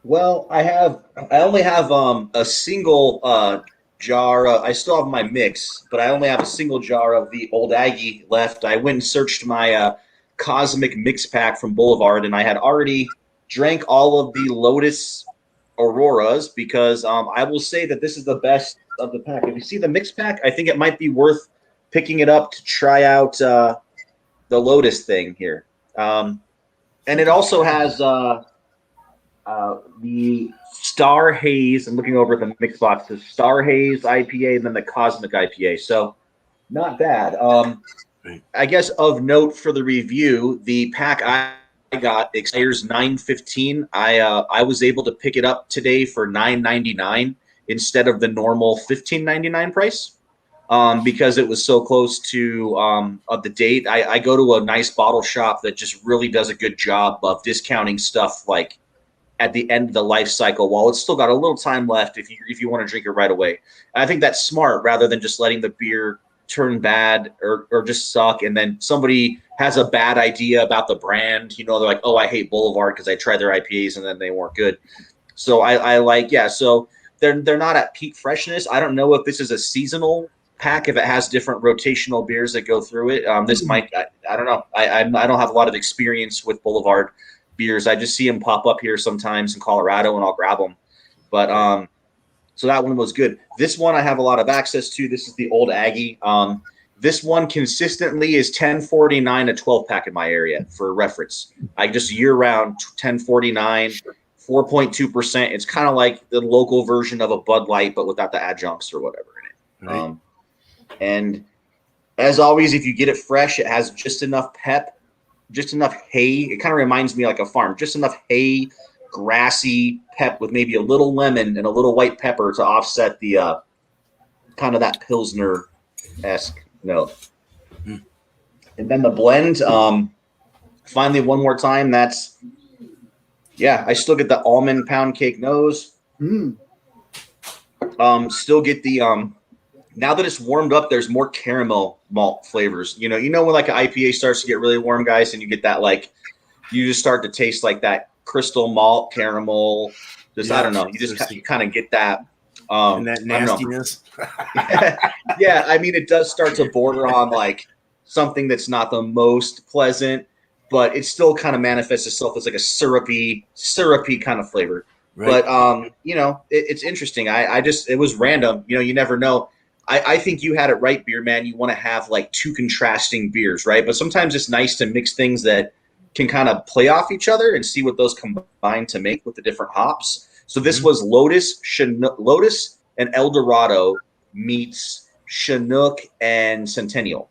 Well, I only have a single jar. I still have my mix, but I only have a single jar of the Old Aggie left. I went and searched my Cosmic Mix Pack from Boulevard, and I had already drank all of the Lotus Auroras because I will say that this is the best of the pack. If you see the mix pack, I think it might be worth picking it up to try out the Lotus thing here. And it also has the Star Haze. I'm looking over at the mix box. The Star Haze IPA and then the Cosmic IPA. So not bad. I guess of note for the review, the pack I got expires 9/15. I was able to pick it up today for $9.99 instead of the normal $15.99 price because it was so close to of the date. I go to a nice bottle shop that just really does a good job of discounting stuff like at the end of the life cycle while it's still got a little time left if you want to drink it right away. And I think that's smart rather than just letting the beer turn bad or just suck and then somebody has a bad idea about the brand. They're like, oh, I hate Boulevard because I tried their IPAs and then they weren't good. So I like, yeah, so they're not at peak freshness. I don't know if this is a seasonal pack, if it has different rotational beers that go through it. This might, I don't know. I don't have a lot of experience with Boulevard beers. I just see them pop up here sometimes in Colorado and I'll grab them. But so that one was good. This one I have a lot of access to. This is the Old Aggie. This one consistently is $10.49 a 12-pack in my area for reference. I just year-round $10.49, 4.2%. It's kind of like the local version of a Bud Light, but without the adjuncts or whatever in it. Right. And as always, if you get it fresh, it has just enough pep, just enough hay. It kind of reminds me like a farm, just enough hay grassy pep with maybe a little lemon and a little white pepper to offset the kind of that Pilsner-esque note. Mm. And then the blend, finally, one more time, that's, I still get the almond pound cake nose. Mm. Still get the, now that it's warmed up, there's more caramel malt flavors. You know when like an IPA starts to get really warm, guys, and you get that, like, you just start to taste like that crystal malt caramel. Just, I don't know. You kind of get that. And that nastiness. Yeah, I mean, it does start to border on like something that's not the most pleasant, but it still kind of manifests itself as like a syrupy kind of flavor. Right. But it's interesting. It was random. You never know. I think you had it right, Beer Man. You want to have like two contrasting beers, right? And sometimes it's nice to mix things that can kind of play off each other and see what those combine to make with the different hops. So this was Lotus and El Dorado meets Chinook and Centennial.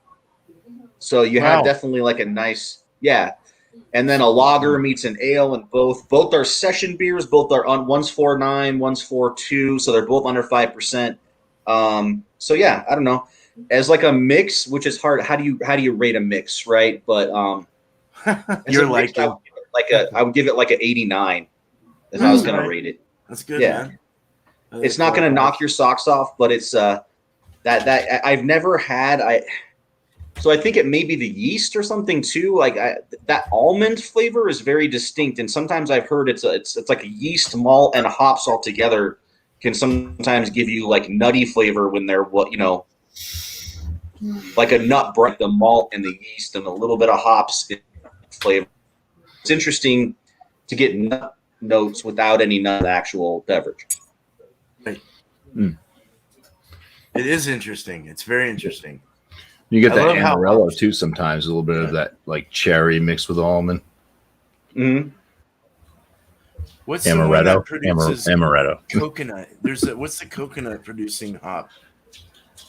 So you have definitely like a nice, and then a lager meets an ale, and both are session beers. Both are on, one's 4.9, one's 4.2, so they're both under 5%. So I don't know. As like a mix, which is hard. How do you rate a mix, right? But You're like I would give it like an 89 if I was going to rate it. That's good. Yeah, Man. It's not going to knock your socks off, but it's that I've never had. So I think it may be the yeast or something too. Like that almond flavor is very distinct, and sometimes I've heard it's like a yeast, malt, and hops all together can sometimes give you like nutty flavor when they're like a nut bread, the malt and the yeast and a little bit of hops flavor. It's interesting to get nut notes without any nut actual beverage. Right. It is interesting. It's very interesting. You get I that love how- Amarillo too sometimes, a little bit of that like cherry mixed with almond. Mm-hmm. What's the one that Amaretto. produces Amaretto. coconut? What's the coconut producing hop?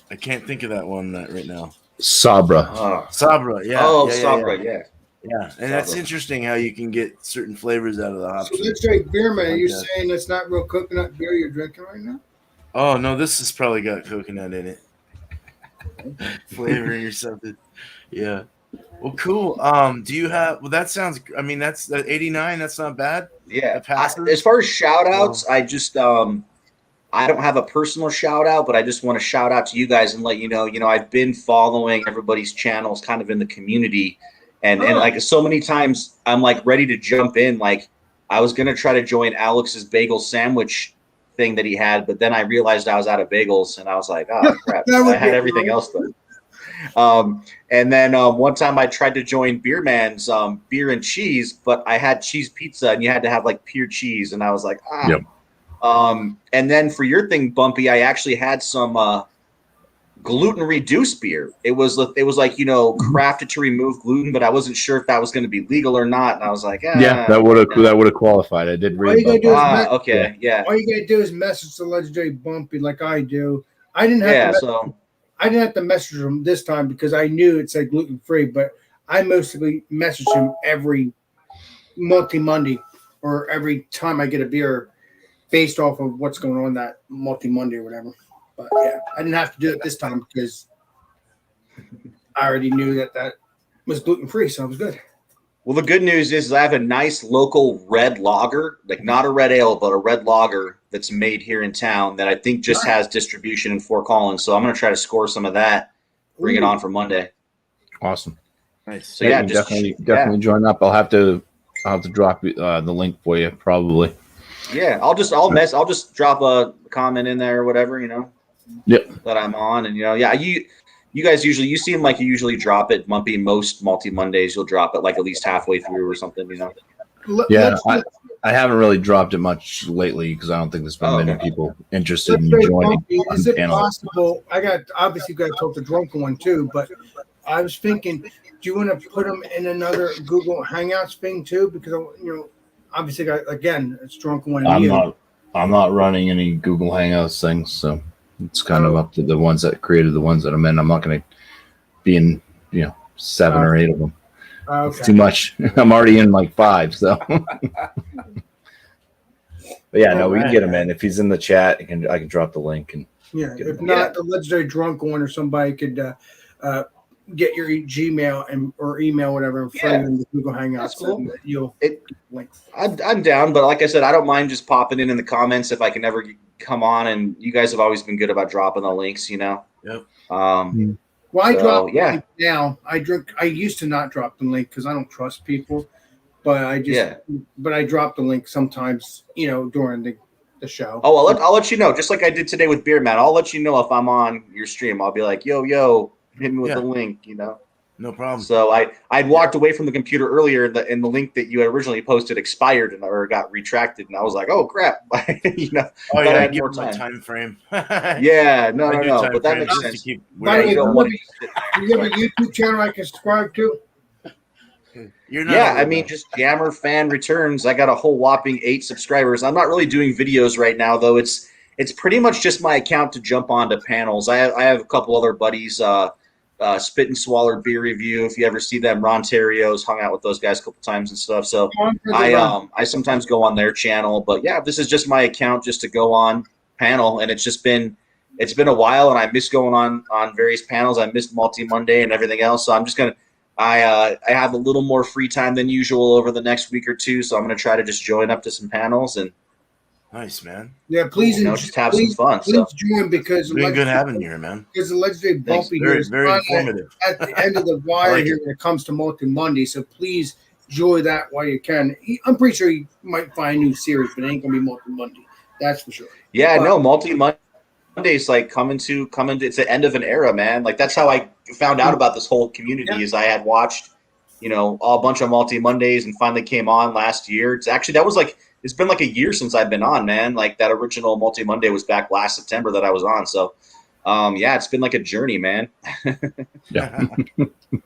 I can't think of that one right now. Sabra. Sabra, yeah. Oh, yeah, Sabra, yeah. Yeah, and that's Sabra. interesting how you can get certain flavors out of the hops. So let's say beer man, are you Like that. saying it's not real coconut beer you're drinking right now? Oh no, this has probably got coconut in it. Flavoring or something. Yeah. Well, cool. Do you have? Well, that sounds. I mean, that's 89. That's not bad. Yeah. That passes? As far as shout outs, I just I don't have a personal shout out, but I just want to shout out to you guys and let you know, I've been following everybody's channels kind of in the community. And like so many times I'm like ready to jump in. Like I was going to try to join Alex's bagel sandwich thing that he had, but then I realized I was out of bagels and I was like, oh crap, I had everything else though. And then one time I tried to join Beer Man's beer and cheese, but I had cheese pizza and you had to have like pure cheese. And I was like, Yep. And then for your thing, Bumpy, I actually had some gluten reduced beer. It was like, crafted to remove gluten, but I wasn't sure if that was going to be legal or not. And I was like, Yeah, that would have qualified. I did All read you gotta about do that. is yeah. all you gotta do is message the legendary Bumpy like I do. I didn't have to message him this time because I knew it said gluten free, but I mostly message him every multi-Monday or every time I get a beer based off of what's going on that multi-Monday or whatever. But yeah, I didn't have to do it this time because I already knew that was gluten free, so it was good. Well, the good news is I have a nice local red lager, like not a red ale, but a red lager that's made here in town that I think just has distribution in Fort Collins. So I'm going to try to score some of that, bring it on for Monday. Awesome. Nice. So yeah, you just definitely join up. I'll have to drop the link for you probably. Yeah, I'll just drop a comment in there or whatever, Yep. that I'm on. And, you guys you seem like you usually drop it, Mumpy, most multi-Mondays, you'll drop it like at least halfway through or something, Yeah, I haven't really dropped it much lately because I don't think there's been many people interested in joining. Is it possible? Obviously got to talk to Drunken One too, but I was thinking, do you want to put them in another Google Hangouts thing too? Because obviously, it's Drunken One. I'm not running any Google Hangouts things, so it's kind of up to the ones that created the ones that I'm in. I'm not going to be in 7 or 8 of them. Okay. It's too much. I'm already in like 5, so But yeah, no, we can Alright, get him man. in if he's in the chat. I can drop the link and Yeah, Get if him. not, the legendary drunk one or somebody could get your Gmail or email whatever and throw Yeah. you in the Google Hangouts. That's cool. And you'll It- link. I'm down, but like I said, I don't mind just popping in the comments if I can ever come on. And you guys have always been good about dropping the links, you know. Yep. Well, I So, drop yeah. the link now. I used to not drop the link because I don't trust people, but I drop the link sometimes, during the show. Oh, I'll let you know, just like I did today with Beer Man. I'll let you know if I'm on your stream. I'll be like, yo, hit me with Yeah. the link, you know. No problem. So I'd walked away from the computer earlier, and the link that you had originally posted expired or got retracted, and I was like, oh crap, you know. Oh Thought I yeah, I had give more them a time. time frame. Yeah, no, I do time but that frames makes just to sense. keep By the way, you don't want do you have a YouTube channel I can subscribe to? You're not Yeah, over I mean, there. just Jammer Fan Returns. I got a whole whopping 8 subscribers. I'm not really doing videos right now, though. It's pretty much just my account to jump onto panels. I have a couple other buddies. Spit and Swaller Beer Review. If you ever see them, Ron Terrio's hung out with those guys a couple times and stuff. So I sometimes go on their channel, but yeah, this is just my account just to go on panel, and it's been a while, and I miss going on various panels. I missed Multi Monday and everything else, so I'm just gonna. I have a little more free time than usual over the next week or two, so I'm gonna try to just join up to some panels and Nice, man. Yeah, please, just have some fun. Please So join because It's been good having you here, man. Because the legendary Thanks. Bumpy here Very, is very finally informative. at the end of the wire like here when it comes to Multi Monday. So please enjoy that while you can. I'm pretty sure you might find a new series, but it ain't gonna be Multi Monday. That's for sure. yeah, But- no, Multi Monday's like coming to it's the end of an era, man. Like that's how I found out about this whole community. Yeah. Is I had watched, a bunch of Multi Mondays and finally came on last year. It's been like a year since I've been on, man. Like that original Multi Monday was back last September that I was on. So, yeah, it's been like a journey, man.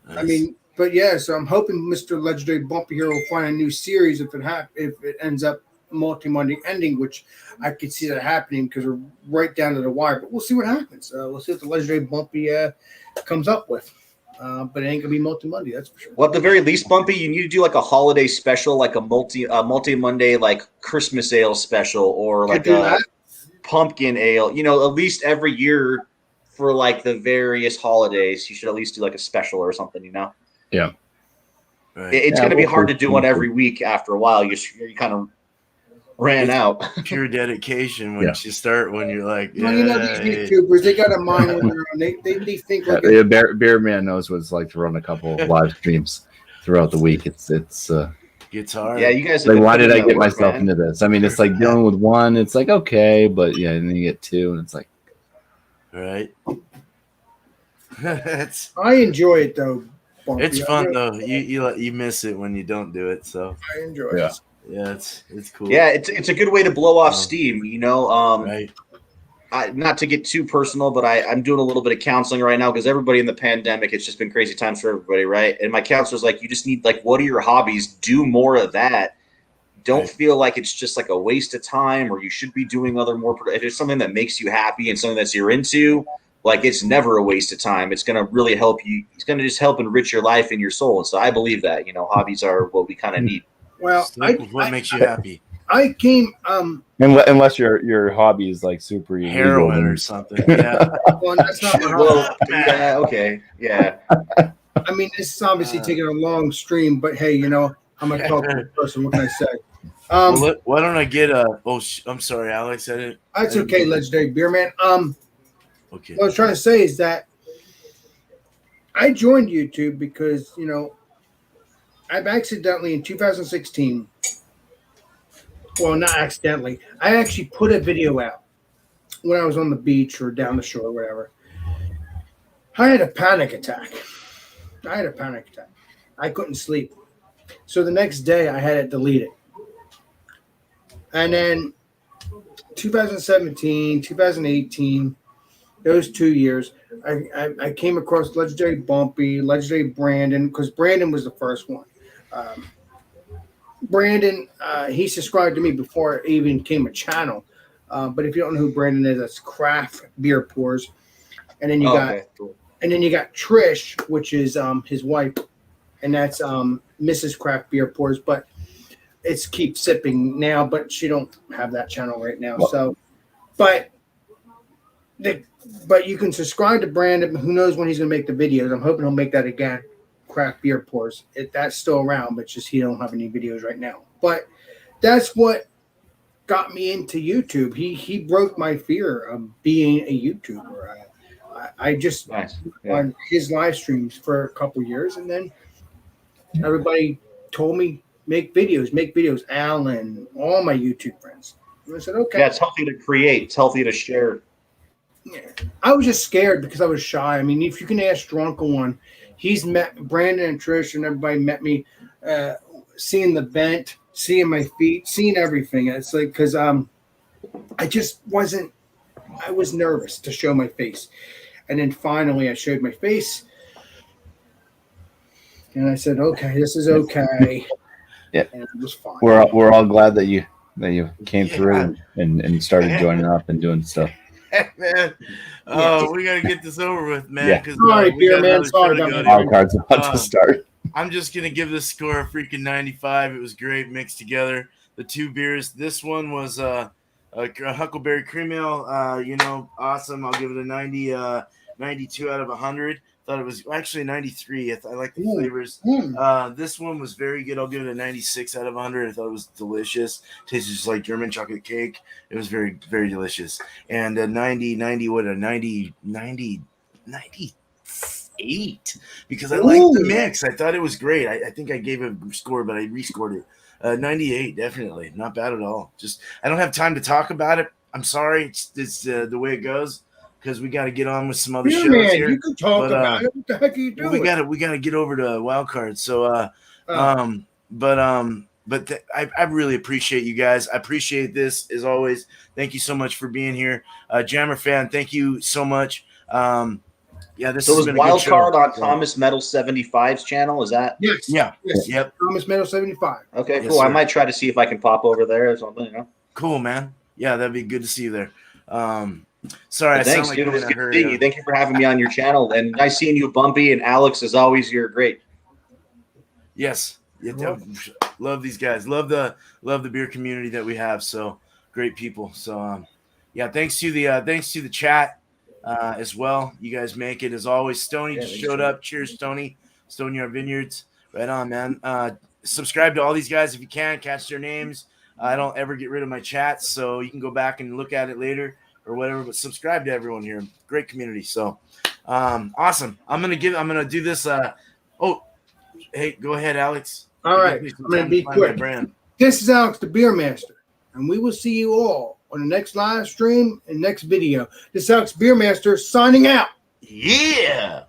I mean, but yeah, so I'm hoping Mr. Legendary Bumpy here will find a new series if it ends up Multi Monday ending, which I could see that happening because we're right down to the wire. But we'll see what happens. We'll see what the Legendary Bumpy comes up with. But it ain't gonna be Multi Monday, that's for sure. Well, at the very least, Bumpy, you need to do like a holiday special, like a multi Monday, like Christmas ale special, or Could like do a that. pumpkin ale. At least every year for like the various holidays, you should at least do like a special or something. Right. It's Yeah, going to be we'll hard to see. do one every week after a while. You kind of ran out. Pure dedication once you start. When you're like, Well, these YouTubers, they got a mind on their own. They think like Yeah, Bear Man knows what it's like to run a couple of live streams throughout the week. It's gets hard. Yeah, you guys. Have like, been why did putting I in get that work, myself man. into this? I mean, it's like dealing with one, it's like okay, but yeah, and then you get two, and it's like Right. it's I enjoy it though. Bumpy. it's fun though. You miss it when you don't do it. So I enjoy Yeah. it. yeah, it's cool. Yeah, it's a good way to blow off Oh. steam. Right. Not to get too personal, but I'm doing a little bit of counseling right now because everybody in the pandemic, it's just been crazy times for everybody, right? And my counselor's like, you just need, like, what are your hobbies? Do more of that. Don't Right. feel like it's just like a waste of time, or you should be doing if it's something that makes you happy and something that you're into, like, it's never a waste of time. It's going to really help you. It's going to just help enrich your life and your soul. And so I believe that, hobbies are what we kind of need. Well, Stick with what makes you happy. I came unless your hobby is like super illegal, Heroin then- or something. Yeah. well, that's not my hobby. Well, yeah, okay, yeah. I mean, this is obviously taking a long stream, but hey, I'm a talkative person. What can I say? Well, why don't I get a? I'm sorry, Alex. I didn't. That's okay, Legendary Beer Man. Okay. What I was trying to say is that I joined YouTube because I've accidentally in 2016. Well, not accidentally. I actually put a video out when I was on the beach or down the shore or whatever. I had a panic attack. I couldn't sleep. So the next day I had it deleted. And then 2017, 2018, those 2 years, I came across Legendary Bumpy, Legendary Brandon, because Brandon was the first one. Brandon, he subscribed to me before it even became a channel. But if you don't know who Brandon is, that's Craft Beer Pours. And then you got Okay, cool. and then you got Trish, which is his wife, and that's Mrs. Craft Beer Pours. But it's Keep Sipping now, but she don't have that channel right now. Well- So, but you can subscribe to Brandon. Who knows when he's going to make the videos? I'm hoping he'll make that again. Craft Beer Pours. That's still around, but just he don't have any videos right now. But that's what got me into YouTube. He broke my fear of being a YouTuber. I just Nice. Yeah. on his live streams for a couple years, and then everybody told me make videos. Alan, all my YouTube friends. And I said, okay. Yeah, it's healthy to create. It's healthy to share. Yeah. I was just scared because I was shy. I mean, if you can ask Drunken One, he's met Brandon and Trish, and everybody met me, seeing the vent, seeing my feet, seeing everything. It's like because I just wasn't. I was nervous to show my face, and then finally I showed my face, and I said, "Okay, this is okay." Yeah. And it was fine. We're all glad that you came Yeah. through and started joining up and doing stuff. Man, oh, we gotta get this over with, man. Yeah. 'Cause, Sorry, we Beer got Man, another sorry show to about go my to. Wild card's about to start. I'm just gonna give this score a freaking 95. It was great mixed together. The two beers. This one was a Huckleberry Cream Ale. Awesome. I'll give it a 92 out of 100. Thought it was actually 93. I like the Ooh. flavors. Mm. This one was very good. I'll give it a 96 out of 100. I thought it was delicious. Tasted just like German chocolate cake. It was very, very delicious. And a 98 because I liked the Ooh. mix. I thought it was great. I think I gave it a score, but I rescored it. 98, definitely. Not bad at all. Just I don't have time to talk about it. I'm sorry. It's the way it goes because we got to get on with some other Beer shows Man, here. you can talk But, about it. What the heck are you Well, doing? we gotta get over to wild card. So Oh. I really appreciate you guys. I appreciate this as always. Thank you so much for being here. Jammer fan, thank you so much. This So has was been a good Wild show. Card on Thomas Metal 75's channel? Is that Yes. Yeah. Yes. Yep. Thomas Meadow 75. okay? Yes, Cool. I sir. might try to see if I can pop over there or something. You know. Cool, man. Yeah, that'd be good to see you there. Sorry, I Thanks, sound like dude. It I'm was in a good hurry. seeing you. Thank you for having me on your channel, and nice seeing you, Bumpy and Alex. As always, you're great. Yes. Yeah, love these guys. Love the beer community that we have. So great people. So thanks to the chat as well. You guys make it as always. Stoney Yeah, just thanks, showed man. up. Cheers, Stoney. Stone Yard Vineyards. Right on, man. Subscribe to all these guys if you can. Catch their names. I don't ever get rid of my chats, so you can go back and look at it later or whatever. But subscribe to everyone here. Great community. So awesome. I'm gonna do this. Hey, go ahead, Alex. All right. Give me some I'm going time to be find my quick. brand. This is Alex, the Beer Master, and we will see you all on the next live stream and next video. This is Alex Beer Master signing out. Yeah.